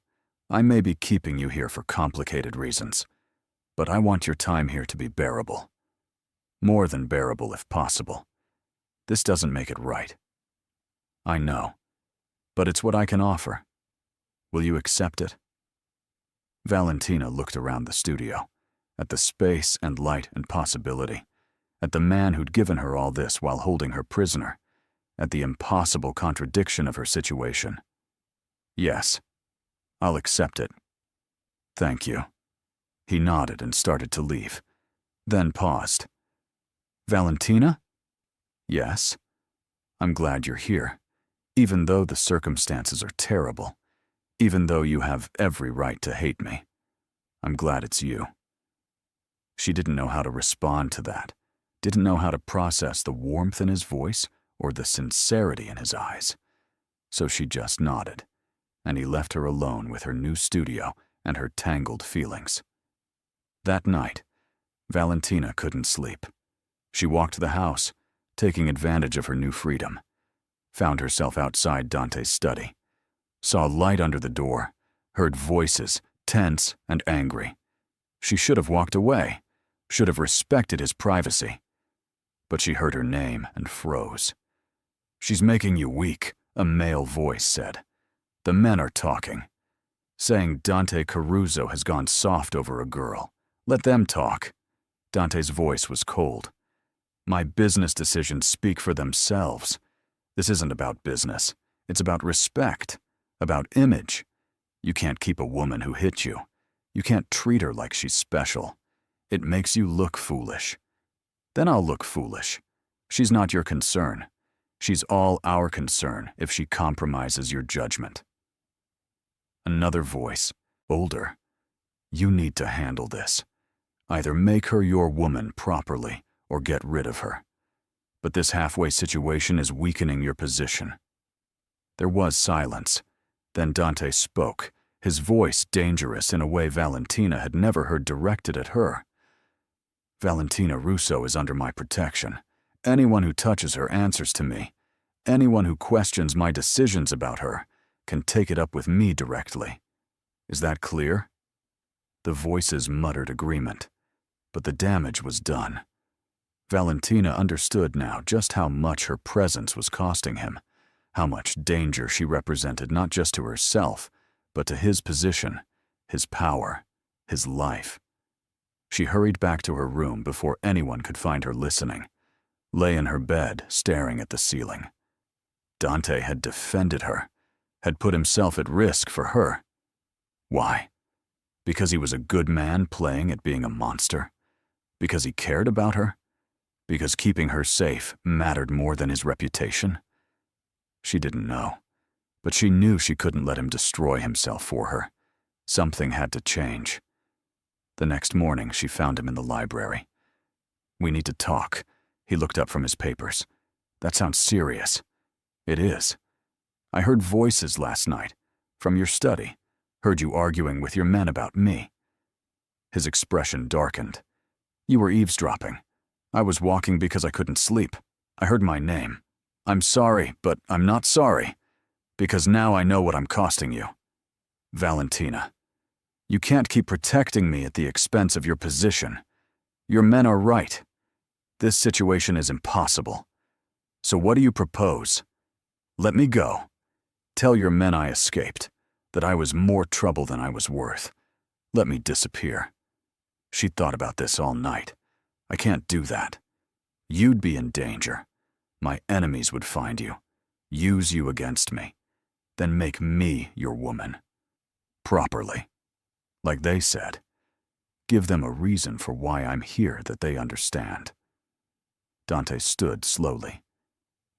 I may be keeping you here for complicated reasons. But I want your time here to be bearable. More than bearable if possible. This doesn't make it right. I know. But it's what I can offer. Will you accept it? Valentina looked around the studio, at the space and light and possibility, at the man who'd given her all this while holding her prisoner, at the impossible contradiction of her situation. Yes, I'll accept it. Thank you. He nodded and started to leave, then paused. Valentina? Yes. I'm glad you're here, even though the circumstances are terrible, even though you have every right to hate me. I'm glad it's you. She didn't know how to respond to that, didn't know how to process the warmth in his voice or the sincerity in his eyes. So she just nodded, and he left her alone with her new studio and her tangled feelings. That night, Valentina couldn't sleep. She walked the house, taking advantage of her new freedom. Found herself outside Dante's study. Saw light under the door, heard voices, tense and angry. She should have walked away, should have respected his privacy. But she heard her name and froze. She's making you weak, A male voice said. The men are talking. Saying Dante Caruso has gone soft over a girl. Let them talk. Dante's voice was cold. My business decisions speak for themselves. This isn't about business. It's about respect, about image. You can't keep a woman who hit you. You can't treat her like she's special. It makes you look foolish. Then I'll look foolish. She's not your concern. She's all our concern if she compromises your judgment. Another voice, older. You need to handle this. Either make her your woman properly or get rid of her. But this halfway situation is weakening your position. There was silence. Then Dante spoke, his voice dangerous in a way Valentina had never heard directed at her. Valentina Russo is under my protection. Anyone who touches her answers to me. Anyone who questions my decisions about her can take it up with me directly. Is that clear? The voices muttered agreement, but the damage was done. Valentina understood now just how much her presence was costing him, how much danger she represented not just to herself, but to his position, his power, his life. She hurried back to her room before anyone could find her listening, lay in her bed staring at the ceiling. Dante had defended her, had put himself at risk for her. Why? Because he was a good man playing at being a monster? Because he cared about her? Because keeping her safe mattered more than his reputation? She didn't know, but she knew she couldn't let him destroy himself for her. Something had to change. The next morning, she found him in the library. We need to talk. He looked up from his papers. That sounds serious. It is. I heard voices last night, from your study. Heard you arguing with your men about me. His expression darkened. You were eavesdropping. I was walking because I couldn't sleep. I heard my name. I'm sorry, but I'm not sorry, because now I know what I'm costing you. Valentina. You can't keep protecting me at the expense of your position. Your men are right. This situation is impossible. So what do you propose? Let me go. Tell your men I escaped, that I was more trouble than I was worth. Let me disappear. She'd thought about this all night. I can't do that. You'd be in danger. My enemies would find you, use you against me, then make me your woman. Properly. Like they said. Give them a reason for why I'm here that they understand. Dante stood slowly.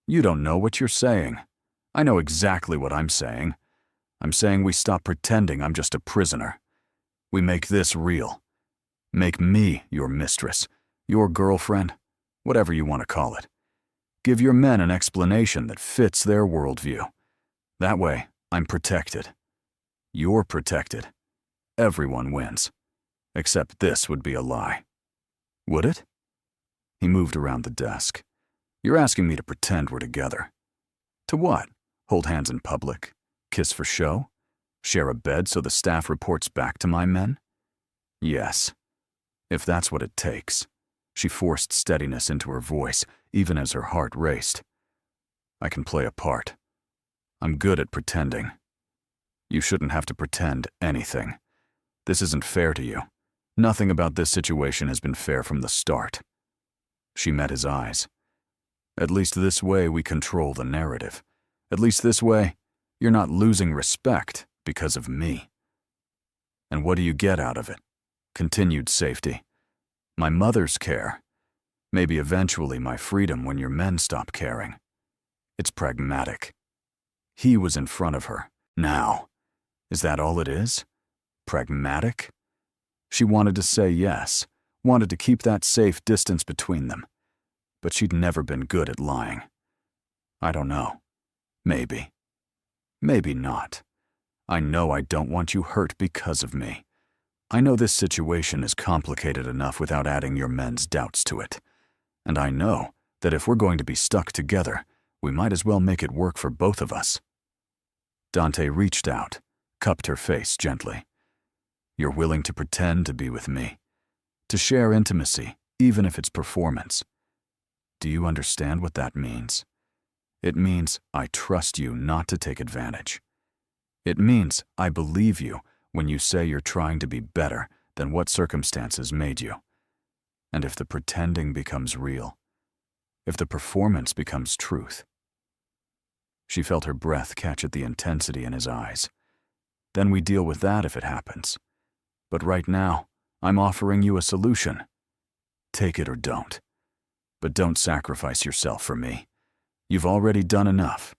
You don't know what you're saying. I know exactly what I'm saying. I'm saying we stop pretending I'm just a prisoner. We make this real. Make me your mistress, your girlfriend, whatever you want to call it. Give your men an explanation that fits their worldview. That way, I'm protected. You're protected. Everyone wins. Except this would be a lie. Would it? He moved around the desk. You're asking me to pretend we're together. To what? Hold hands in public? Kiss for show? Share a bed so the staff reports back to my men? Yes. If that's what it takes. She forced steadiness into her voice, even as her heart raced. I can play a part. I'm good at pretending. You shouldn't have to pretend anything. This isn't fair to you. Nothing about this situation has been fair from the start. She met his eyes. At least this way we control the narrative. At least this way, you're not losing respect because of me. And what do you get out of it? Continued safety. My mother's care. Maybe eventually my freedom when your men stop caring. It's pragmatic. He was in front of her. Now. Is that all it is? Pragmatic? She wanted to say yes, wanted to keep that safe distance between them. But she'd never been good at lying. I don't know. Maybe. Maybe not. I know I don't want you hurt because of me. I know this situation is complicated enough without adding your men's doubts to it. And I know that if we're going to be stuck together, we might as well make it work for both of us. Dante reached out, cupped her face gently. You're willing to pretend to be with me, to share intimacy, even if it's performance. Do you understand what that means? It means I trust you not to take advantage. It means I believe you when you say you're trying to be better than what circumstances made you. And if the pretending becomes real, if the performance becomes truth. She felt her breath catch at the intensity in his eyes. Then we deal with that if it happens. But right now, I'm offering you a solution. Take it or don't. But don't sacrifice yourself for me. You've already done enough.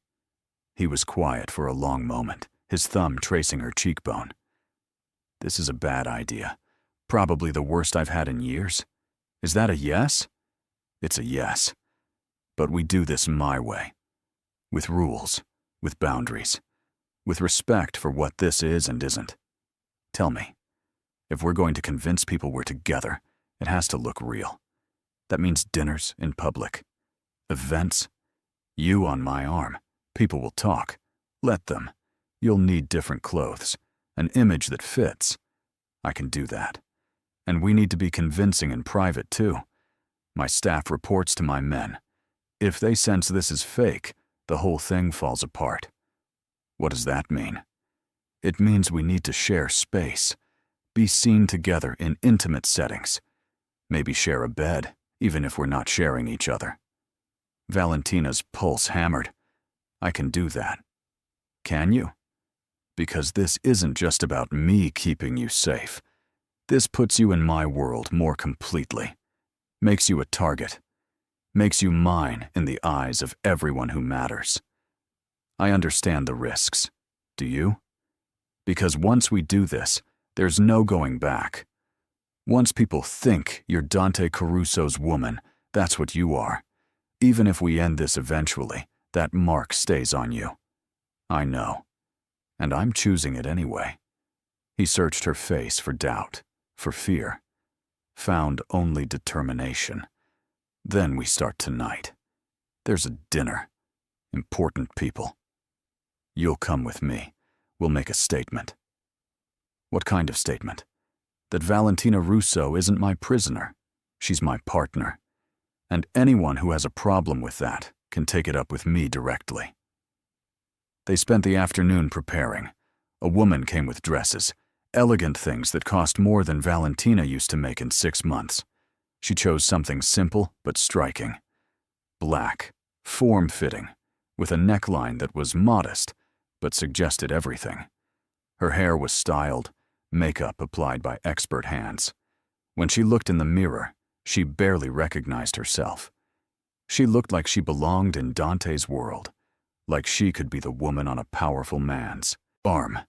He was quiet for a long moment, his thumb tracing her cheekbone. This is a bad idea. Probably the worst I've had in years. Is that a yes? It's a yes. But we do this my way. With rules, with boundaries, with respect for what this is and isn't. Tell me, if we're going to convince people we're together, it has to look real. That means dinners in public, events, you on my arm. People will talk. Let them. You'll need different clothes, an image that fits. I can do that. And we need to be convincing in private, too. My staff reports to my men. If they sense this is fake, the whole thing falls apart. What does that mean? It means we need to share space, be seen together in intimate settings, maybe share a bed, even if we're not sharing each other. Valentina's pulse hammered. I can do that. Can you? Because this isn't just about me keeping you safe. This puts you in my world more completely, makes you a target, makes you mine in the eyes of everyone who matters. I understand the risks. Do you? Because once we do this, there's no going back. Once people think you're Dante Caruso's woman, that's what you are. Even if we end this eventually, that mark stays on you. I know. And I'm choosing it anyway. He searched her face for doubt, for fear. Found only determination. Then we start tonight. There's a dinner. Important people. You'll come with me. We'll make a statement. What kind of statement? That Valentina Russo isn't my prisoner. She's my partner. And anyone who has a problem with that can take it up with me directly. They spent the afternoon preparing. A woman came with dresses, elegant things that cost more than Valentina used to make in 6 months. She chose something simple but striking. Black, form-fitting, with a neckline that was modest but suggested everything. Her hair was styled, makeup applied by expert hands. When she looked in the mirror, she barely recognized herself. She looked like she belonged in Dante's world, like she could be the woman on a powerful man's arm.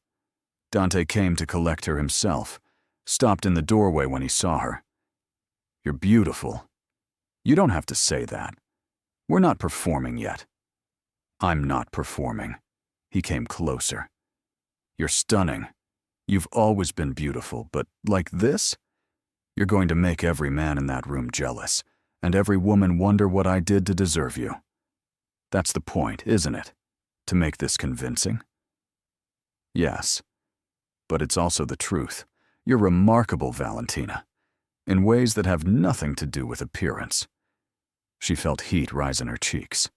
Dante came to collect her himself, stopped in the doorway when he saw her. You're beautiful. You don't have to say that. We're not performing yet. I'm not performing. He came closer. You're stunning. You've always been beautiful, but like this? You're going to make every man in that room jealous, and every woman wonder what I did to deserve you. That's the point, isn't it? To make this convincing? Yes. But it's also the truth. You're remarkable, Valentina, in ways that have nothing to do with appearance. She felt heat rise in her cheeks.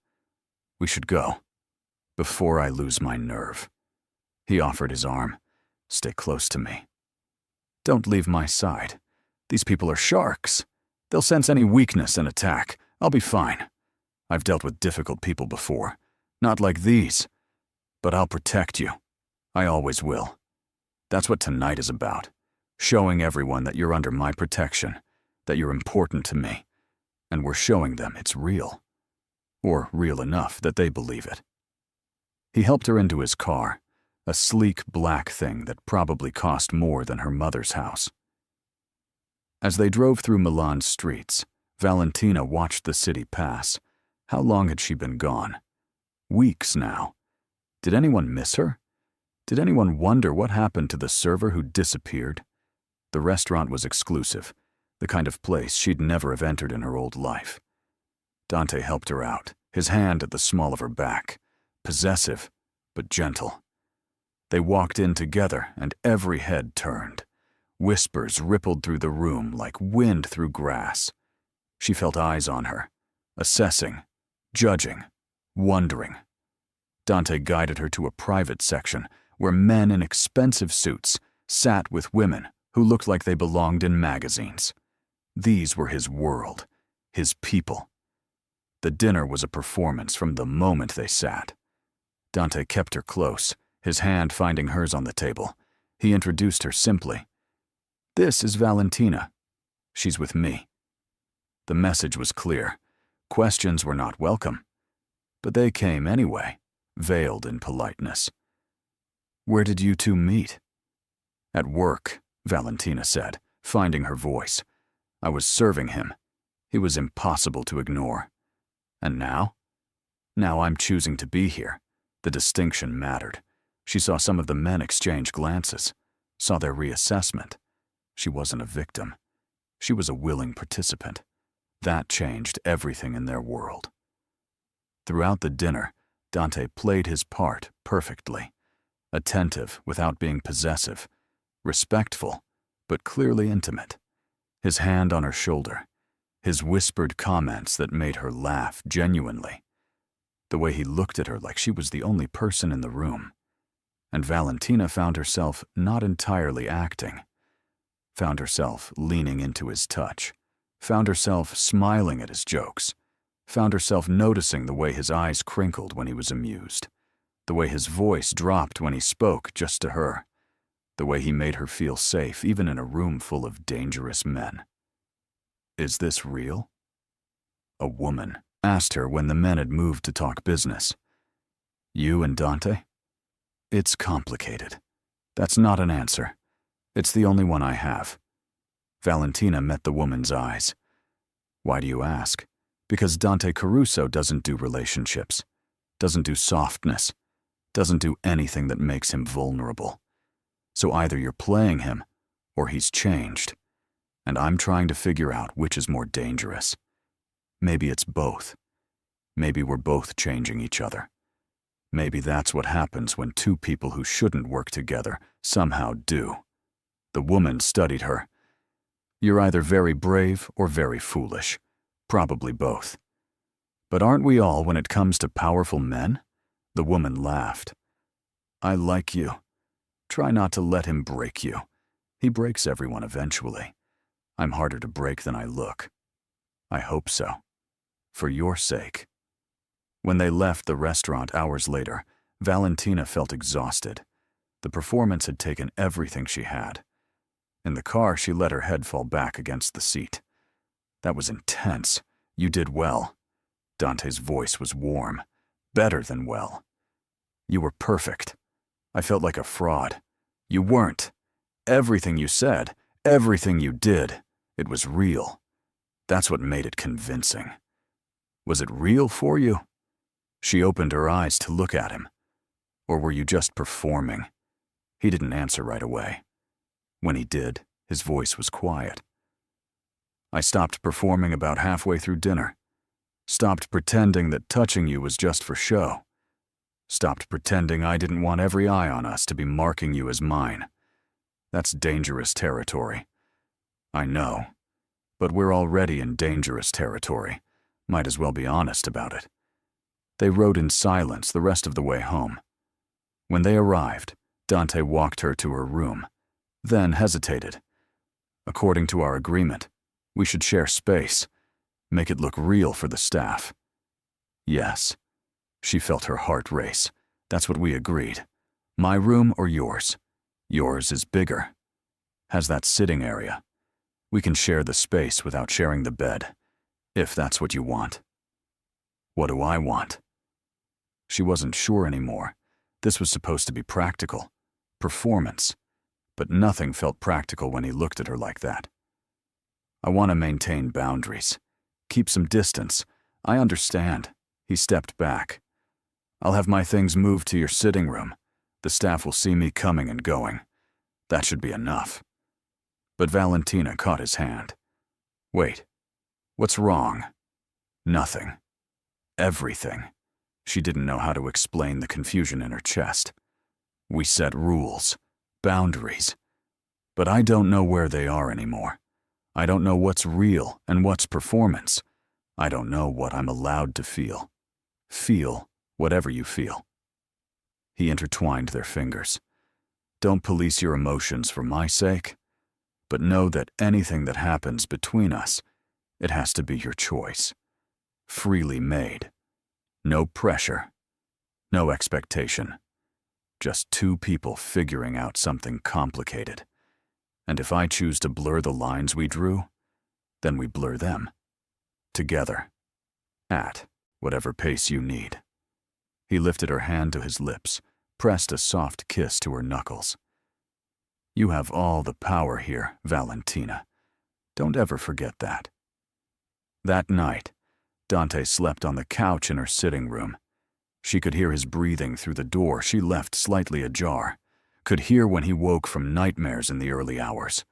We should go, before I lose my nerve. He offered his arm. Stay close to me. Don't leave my side. These people are sharks. They'll sense any weakness and attack. I'll be fine. I've dealt with difficult people before. Not like these. But I'll protect you. I always will. That's what tonight is about. Showing everyone that you're under my protection, that you're important to me. And we're showing them it's real. Or real enough that they believe it. He helped her into his car, a sleek black thing that probably cost more than her mother's house. As they drove through Milan's streets, Valentina watched the city pass. How long had she been gone? Weeks now. Did anyone miss her? Did anyone wonder what happened to the server who disappeared? The restaurant was exclusive, the kind of place she'd never have entered in her old life. Dante helped her out, his hand at the small of her back, possessive but gentle. They walked in together and every head turned. Whispers rippled through the room like wind through grass. She felt eyes on her, assessing, judging, wondering. Dante guided her to a private section where men in expensive suits sat with women who looked like they belonged in magazines. These were his world, his people. The dinner was a performance from the moment they sat. Dante kept her close, his hand finding hers on the table. He introduced her simply. "This is Valentina. She's with me." The message was clear. Questions were not welcome. But they came anyway, veiled in politeness. "Where did you two meet?" "At work," Valentina said, finding her voice. "I was serving him. He was impossible to ignore. And now? Now I'm choosing to be here." The distinction mattered. She saw some of the men exchange glances, saw their reassessment. She wasn't a victim. She was a willing participant. That changed everything in their world. Throughout the dinner, Dante played his part perfectly. Attentive without being possessive. Respectful, but clearly intimate. His hand on her shoulder. His whispered comments that made her laugh genuinely. The way he looked at her like she was the only person in the room. And Valentina found herself not entirely acting. Found herself leaning into his touch. Found herself smiling at his jokes. Found herself noticing the way his eyes crinkled when he was amused. The way his voice dropped when he spoke just to her. The way he made her feel safe even in a room full of dangerous men. "Is this real?" A woman asked her when the men had moved to talk business. "You and Dante?" "It's complicated. That's not an answer. It's the only one I have." Valentina met the woman's eyes. "Why do you ask?" "Because Dante Caruso doesn't do relationships, doesn't do softness, doesn't do anything that makes him vulnerable. So either you're playing him, or he's changed. And I'm trying to figure out which is more dangerous. Maybe it's both. Maybe we're both changing each other. Maybe that's what happens when two people who shouldn't work together somehow do." The woman studied her. "You're either very brave or very foolish. Probably both. But aren't we all when it comes to powerful men?" The woman laughed. "I like you. Try not to let him break you. He breaks everyone eventually. I'm harder to break than I look. I hope so. For your sake." When they left the restaurant hours later, Valentina felt exhausted. The performance had taken everything she had. In the car, she let her head fall back against the seat. "That was intense. You did well." Dante's voice was warm. Better than well. "You were perfect. I felt like a fraud. You weren't. Everything you said, everything you did, it was real. That's what made it convincing." "Was it real for you?" She opened her eyes to look at him. "Or were you just performing?" He didn't answer right away. When he did, his voice was quiet. "I stopped performing about halfway through dinner. Stopped pretending that touching you was just for show. Stopped pretending I didn't want every eye on us to be marking you as mine. That's dangerous territory. I know. But we're already in dangerous territory. Might as well be honest about it." They rode in silence the rest of the way home. When they arrived, Dante walked her to her room, then hesitated. "According to our agreement, we should share space. Make it look real for the staff." "Yes." She felt her heart race. "That's what we agreed. My room or yours? Yours is bigger. Has that sitting area. We can share the space without sharing the bed, if that's what you want." "What do I want?" She wasn't sure anymore. This was supposed to be practical. Performance. But nothing felt practical when he looked at her like that. "I want to maintain boundaries. Keep some distance. I understand." He stepped back. "I'll have my things moved to your sitting room. The staff will see me coming and going. That should be enough." But Valentina caught his hand. "Wait. What's wrong?" "Nothing. Everything." She didn't know how to explain the confusion in her chest. "We set rules. Boundaries. But I don't know where they are anymore. I don't know what's real and what's performance. I don't know what I'm allowed to feel." Feel whatever you feel. He intertwined their fingers. Don't police your emotions for my sake, but know that anything that happens between us, it has to be your choice. Freely made. No pressure. No expectation. Just two people figuring out something complicated. And if I choose to blur the lines we drew, then we blur them. Together. At whatever pace you need. He lifted her hand to his lips, pressed a soft kiss to her knuckles. You have all the power here, Valentina. Don't ever forget that. That night, Dante slept on the couch in her sitting room. She could hear his breathing through the door she left slightly ajar, could hear when he woke from nightmares in the early hours,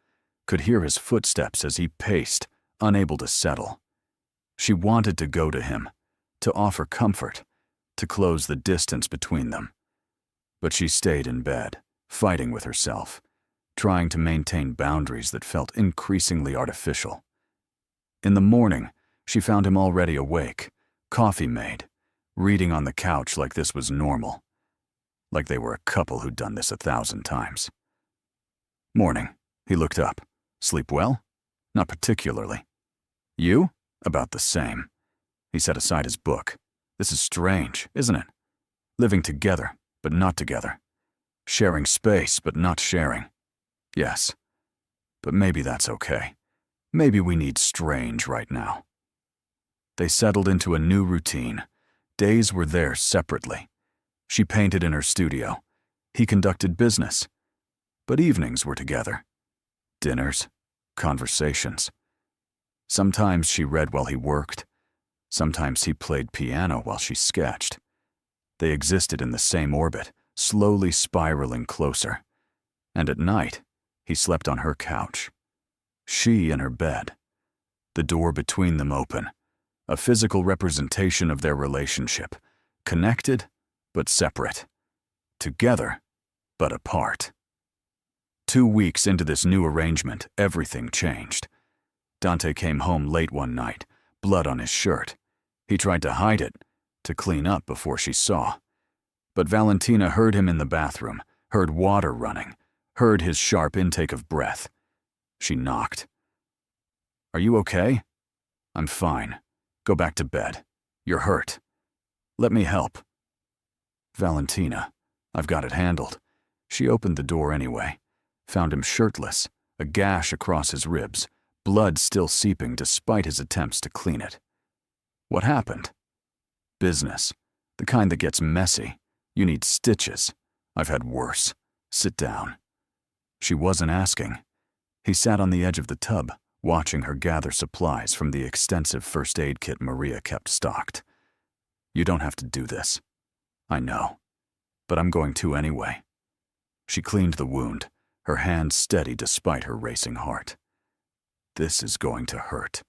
could hear his footsteps as he paced, unable to settle. She wanted to go to him, to offer comfort, to close the distance between them. But she stayed in bed, fighting with herself, trying to maintain boundaries that felt increasingly artificial. In the morning, she found him already awake, coffee made, reading on the couch like this was normal, like they were a couple who'd done this 1,000 times. Morning. He looked up. Sleep well? Not particularly. You? About the same. He set aside his book. This is strange, isn't it? Living together, but not together. Sharing space, but not sharing. Yes. But maybe that's okay. Maybe we need strange right now. They settled into a new routine. Days were theirs separately. She painted in her studio. He conducted business. But evenings were together. Dinners, conversations. Sometimes she read while he worked. Sometimes he played piano while she sketched. They existed in the same orbit, slowly spiraling closer. And at night, he slept on her couch. She in her bed. The door between them open. A physical representation of their relationship. Connected, but separate. Together, but apart. 2 weeks into this new arrangement, everything changed. Dante came home late one night, blood on his shirt. He tried to hide it, to clean up before she saw. But Valentina heard him in the bathroom, heard water running, heard his sharp intake of breath. She knocked. Are you okay? I'm fine. Go back to bed. You're hurt. Let me help. Valentina, I've got it handled. She opened the door anyway, found him shirtless, a gash across his ribs, blood still seeping despite his attempts to clean it. What happened? Business. The kind that gets messy. You need stitches. I've had worse. Sit down. She wasn't asking. He sat on the edge of the tub, watching her gather supplies from the extensive first aid kit Maria kept stocked. You don't have to do this. I know. But I'm going to anyway. She cleaned the wound, her hand steady despite her racing heart. This is going to hurt.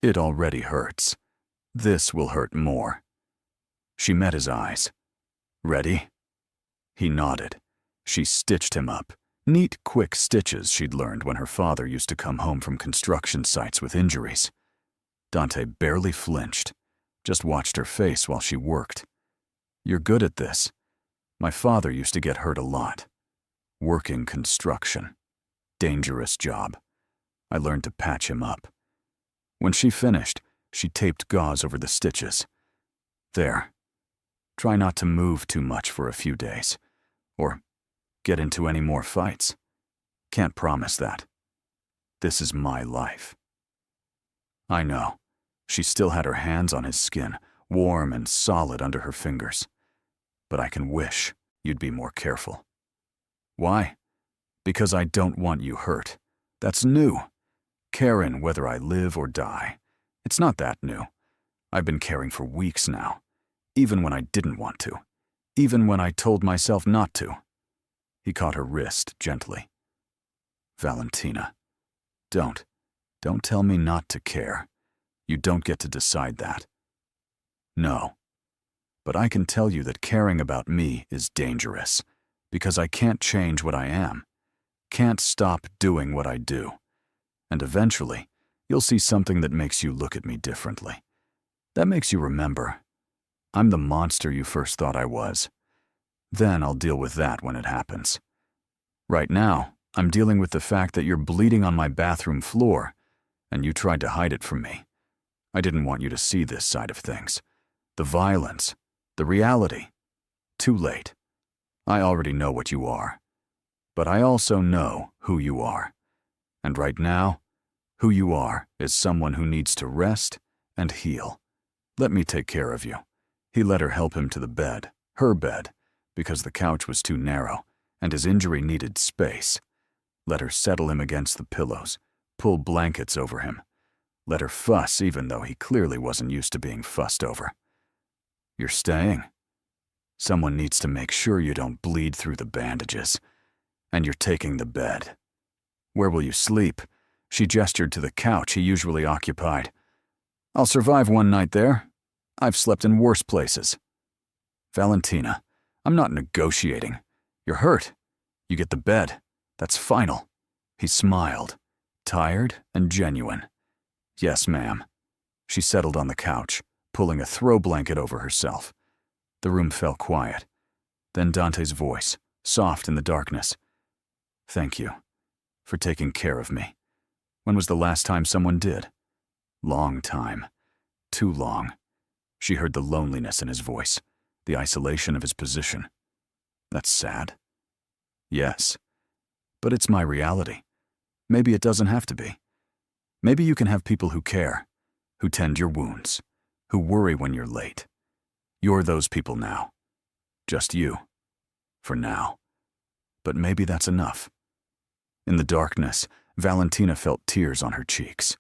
It already hurts. This will hurt more. She met his eyes. Ready? He nodded. She stitched him up. Neat, quick stitches she'd learned when her father used to come home from construction sites with injuries. Dante barely flinched, just watched her face while she worked. You're good at this. My father used to get hurt a lot. Working construction. Dangerous job. I learned to patch him up. When she finished, she taped gauze over the stitches. There. Try not to move too much for a few days. Or get into any more fights. Can't promise that. This is my life. I know. She still had her hands on his skin, warm and solid under her fingers. But I can wish you'd be more careful. Why? Because I don't want you hurt. That's new. Caring whether I live or die. It's not that new. I've been caring for weeks now. Even when I didn't want to. Even when I told myself not to. He caught her wrist gently. Valentina, don't tell me not to care. You don't get to decide that. No. But I can tell you that caring about me is dangerous, because I can't change what I am. Can't stop doing what I do. And eventually, you'll see something that makes you look at me differently. That makes you remember, I'm the monster you first thought I was. Then I'll deal with that when it happens. Right now, I'm dealing with the fact that you're bleeding on my bathroom floor, and you tried to hide it from me. I didn't want you to see this side of things. The violence, the reality. Too late. I already know what you are. But I also know who you are. And right now, who you are is someone who needs to rest and heal. Let me take care of you. He let her help him to the bed, her bed, because the couch was too narrow and his injury needed space. Let her settle him against the pillows, pull blankets over him. Let her fuss even though he clearly wasn't used to being fussed over. You're staying? Someone needs to make sure you don't bleed through the bandages. And you're taking the bed. Where will you sleep? She gestured to the couch he usually occupied. I'll survive one night there. I've slept in worse places. Valentina, I'm not negotiating. You're hurt. You get the bed. That's final. He smiled, tired and genuine. Yes, ma'am. She settled on the couch, pulling a throw blanket over herself. The room fell quiet. Then Dante's voice, soft in the darkness. Thank you for taking care of me. When was the last time someone did? Long time. Too long. She heard the loneliness in his voice, the isolation of his position. That's sad. Yes. But it's my reality. Maybe it doesn't have to be. Maybe you can have people who care, who tend your wounds, who worry when you're late. You're those people now. Just you. For now. But maybe that's enough. In the darkness, Valentina felt tears on her cheeks.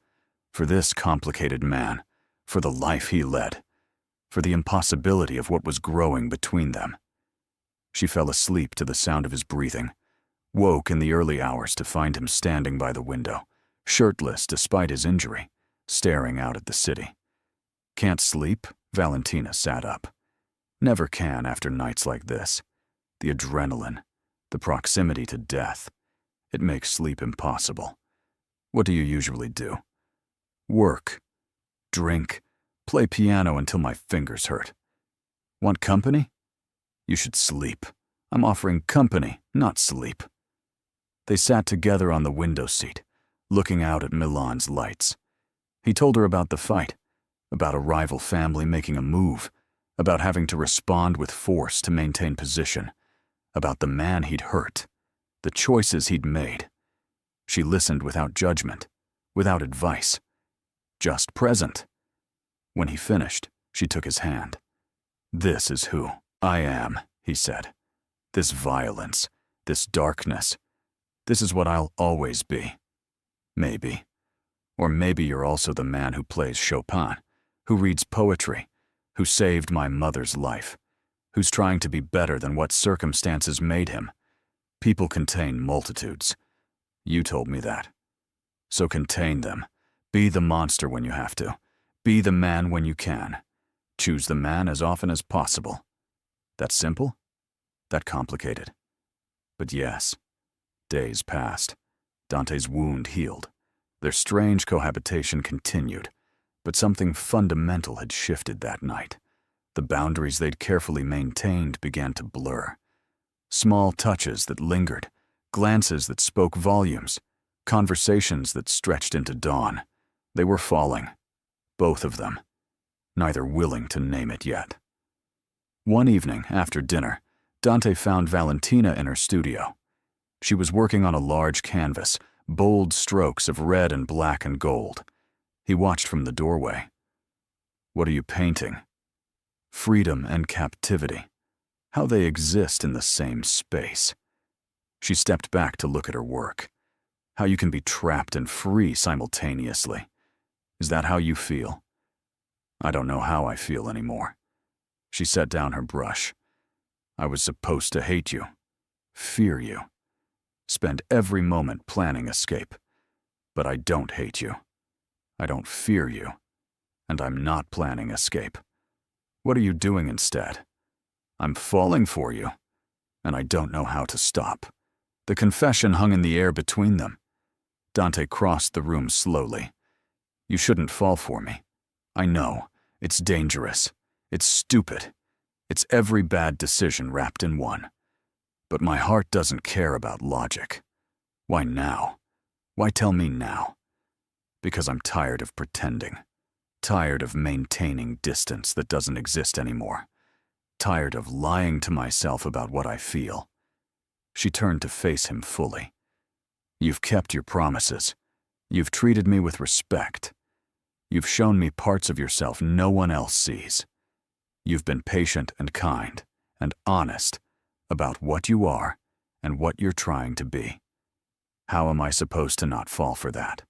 For this complicated man, for the life he led, for the impossibility of what was growing between them. She fell asleep to the sound of his breathing, woke in the early hours to find him standing by the window, shirtless despite his injury, staring out at the city. Can't sleep? Valentina sat up. Never can after nights like this. The adrenaline, the proximity to death. It makes sleep impossible. What do you usually do? Work, drink, play piano until my fingers hurt. Want company? You should sleep. I'm offering company, not sleep. They sat together on the window seat, looking out at Milan's lights. He told her about the fight, about a rival family making a move, about having to respond with force to maintain position, about the man he'd hurt, the choices he'd made. She listened without judgment, without advice, just present. When he finished, she took his hand. This is who I am, he said. This violence, this darkness, this is what I'll always be. Maybe. Or maybe you're also the man who plays Chopin, who reads poetry, who saved my mother's life, who's trying to be better than what circumstances made him. People contain multitudes. You told me that. So contain them. Be the monster when you have to. Be the man when you can. Choose the man as often as possible. That simple? That complicated? But yes. Days passed. Dante's wound healed. Their strange cohabitation continued, but something fundamental had shifted that night. The boundaries they'd carefully maintained began to blur. Small touches that lingered, glances that spoke volumes, conversations that stretched into dawn. They were falling. Both of them. Neither willing to name it yet. One evening, after dinner, Dante found Valentina in her studio. She was working on a large canvas, bold strokes of red and black and gold. He watched from the doorway. What are you painting? Freedom and captivity. How they exist in the same space. She stepped back to look at her work. How you can be trapped and free simultaneously. Is that how you feel? I don't know how I feel anymore. She set down her brush. I was supposed to hate you, fear you, spend every moment planning escape. But I don't hate you. I don't fear you. And I'm not planning escape. What are you doing instead? I'm falling for you, and I don't know how to stop. The confession hung in the air between them. Dante crossed the room slowly. You shouldn't fall for me. I know. It's dangerous. It's stupid. It's every bad decision wrapped in one. But my heart doesn't care about logic. Why now? Why tell me now? Because I'm tired of pretending. Tired of maintaining distance that doesn't exist anymore. Tired of lying to myself about what I feel. She turned to face him fully. You've kept your promises. You've treated me with respect. You've shown me parts of yourself no one else sees. You've been patient and kind and honest about what you are and what you're trying to be. How am I supposed to not fall for that?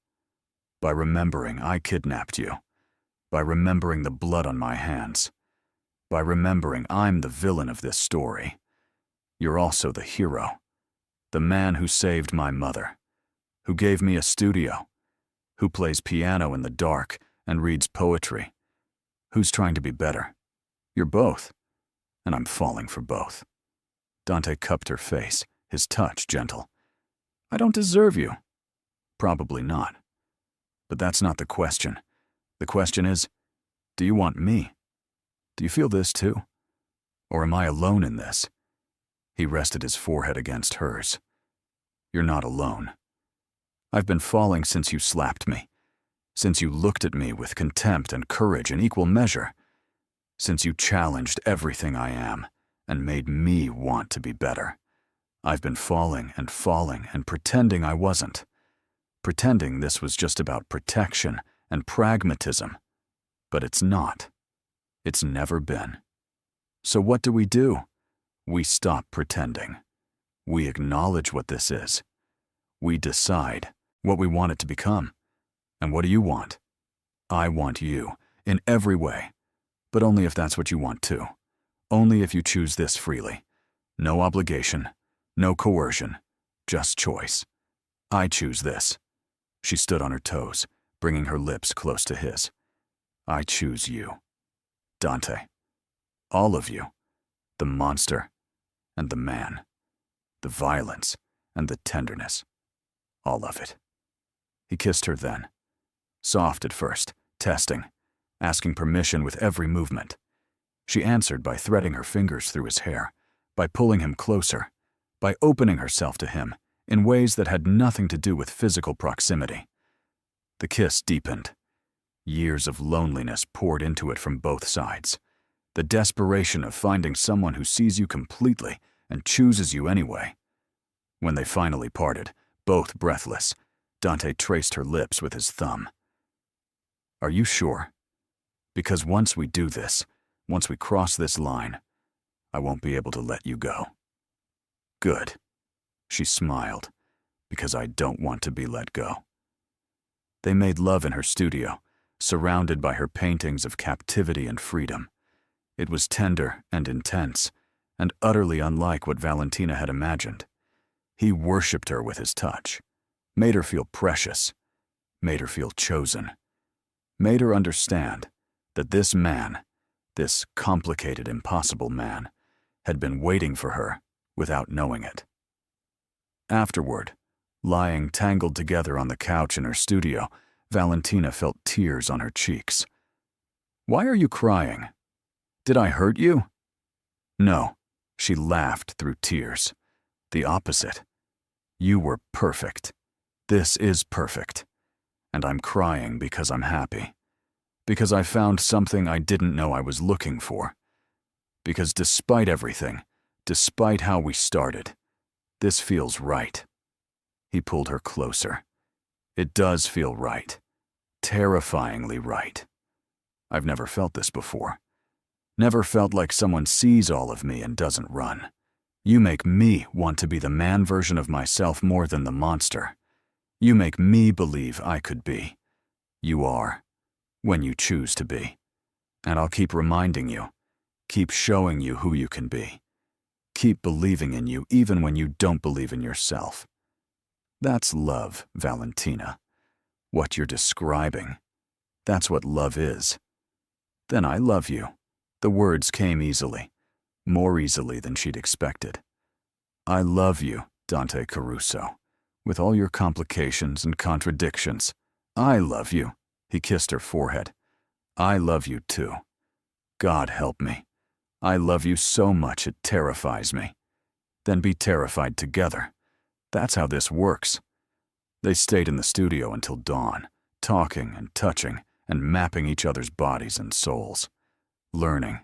By remembering I kidnapped you. By remembering the blood on my hands. By remembering I'm the villain of this story. You're also the hero. The man who saved my mother. Who gave me a studio. Who plays piano in the dark and reads poetry. Who's trying to be better? You're both. And I'm falling for both. Dante cupped her face, his touch gentle. I don't deserve you. Probably not. But that's not the question. The question is, do you want me? Do you feel this too? Or am I alone in this? He rested his forehead against hers. You're not alone. I've been falling since you slapped me. Since you looked at me with contempt and courage in equal measure. Since you challenged everything I am and made me want to be better. I've been falling and pretending I wasn't. Pretending this was just about protection and pragmatism. But it's not. It's never been. So what do? We stop pretending. We acknowledge what this is. We decide what we want it to become. And what do you want? I want you, in every way. But only if that's what you want too. Only if you choose this freely. No obligation, no coercion, just choice. I choose this. She stood on her toes, bringing her lips close to his. I choose you. Dante. All of you. The monster and the man. The violence and the tenderness. All of it. He kissed her then. Soft at first, testing, asking permission with every movement. She answered by threading her fingers through his hair, by pulling him closer, by opening herself to him in ways that had nothing to do with physical proximity. The kiss deepened. Years of loneliness poured into it from both sides. The desperation of finding someone who sees you completely and chooses you anyway. When they finally parted, both breathless, Dante traced her lips with his thumb. Are you sure? Because once we do this, once we cross this line, I won't be able to let you go. Good. She smiled, because I don't want to be let go. They made love in her studio, surrounded by her paintings of captivity and freedom. It was tender and intense, and utterly unlike what Valentina had imagined. He worshipped her with his touch, made her feel precious, made her feel chosen, made her understand that this man, this complicated, impossible man, had been waiting for her without knowing it. Afterward, lying tangled together on the couch in her studio, Valentina felt tears on her cheeks. Why are you crying? Did I hurt you? No, she laughed through tears. The opposite. You were perfect. This is perfect. And I'm crying because I'm happy. Because I found something I didn't know I was looking for. Because despite everything, despite how we started, this feels right. He pulled her closer. It does feel right. Terrifyingly right. I've never felt this before. Never felt like someone sees all of me and doesn't run. You make me want to be the man version of myself more than the monster. You make me believe I could be. You are, when you choose to be. And I'll keep reminding you, keep showing you who you can be. Keep believing in you even when you don't believe in yourself. That's love, Valentina. What you're describing. That's what love is. Then I love you. The words came easily, more easily than she'd expected. I love you, Dante Caruso, with all your complications and contradictions. I love you. He kissed her forehead. I love you too. God help me. I love you so much it terrifies me. Then be terrified together. That's how this works. They stayed in the studio until dawn, talking and touching and mapping each other's bodies and souls. Learning,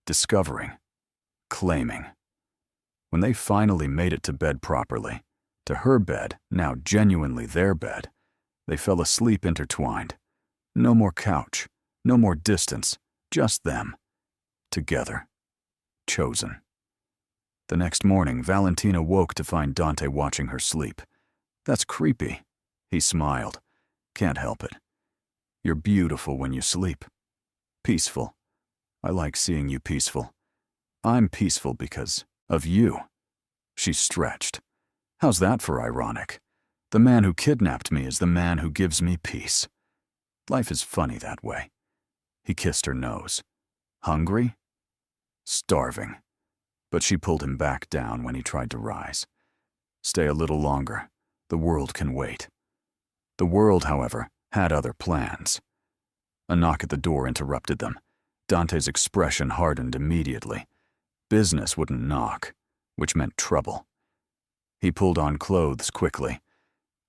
discovering, claiming. When they finally made it to bed properly, to her bed, now genuinely their bed, they fell asleep intertwined. No more couch, no more distance, just them. Together. Chosen. The next morning, Valentina woke to find Dante watching her sleep. That's creepy. He smiled. Can't help it. You're beautiful when you sleep. Peaceful. I like seeing you peaceful. I'm peaceful because of you. She stretched. How's that for ironic? The man who kidnapped me is the man who gives me peace. Life is funny that way. He kissed her nose. Hungry? Starving. But she pulled him back down when he tried to rise. Stay a little longer. The world can wait. The world, however, had other plans. A knock at the door interrupted them. Dante's expression hardened immediately. Business wouldn't knock, which meant trouble. He pulled on clothes quickly.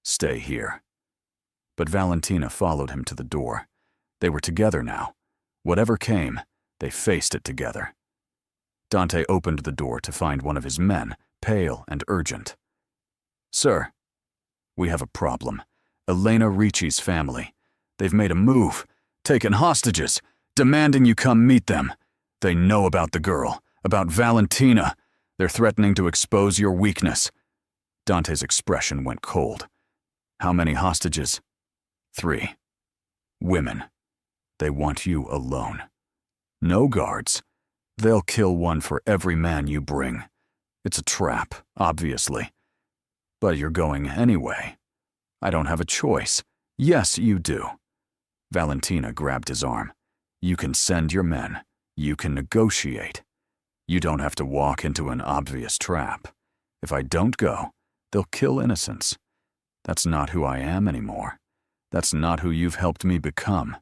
Stay here. But Valentina followed him to the door. They were together now. Whatever came, they faced it together. Dante opened the door to find one of his men, pale and urgent. Sir, we have a problem. Elena Ricci's family. They've made a move, taken hostages, demanding you come meet them. They know about the girl, about Valentina. They're threatening to expose your weakness. Dante's expression went cold. How many hostages? 3. Women. They want you alone. No guards. They'll kill one for every man you bring. It's a trap, obviously. But you're going anyway. I don't have a choice. Yes, you do. Valentina grabbed his arm. You can send your men. You can negotiate. You don't have to walk into an obvious trap. If I don't go, they'll kill innocents. That's not who I am anymore. That's not who you've helped me become.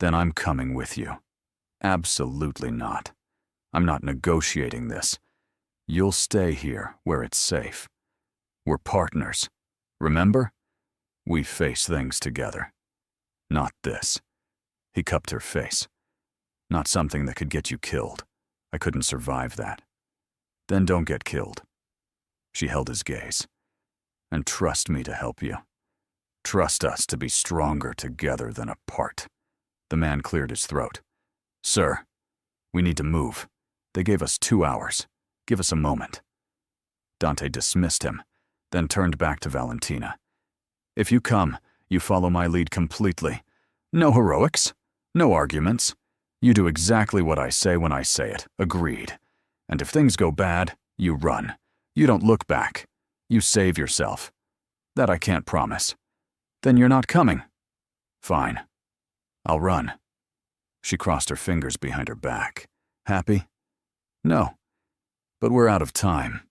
Then I'm coming with you. Absolutely not. I'm not negotiating this. You'll stay here where it's safe. We're partners. Remember? We face things together. Not this. He cupped her face. Not something that could get you killed. I couldn't survive that. Then don't get killed. She held his gaze. And trust me to help you. Trust us to be stronger together than apart. The man cleared his throat. Sir, we need to move. They gave us 2 hours. Give us a moment. Dante dismissed him, then turned back to Valentina. If you come, you follow my lead completely. No heroics. No arguments. You do exactly what I say when I say it. Agreed. And if things go bad, you run. You don't look back. You save yourself. That I can't promise. Then you're not coming. Fine. I'll run. She crossed her fingers behind her back. Happy? No. But we're out of time.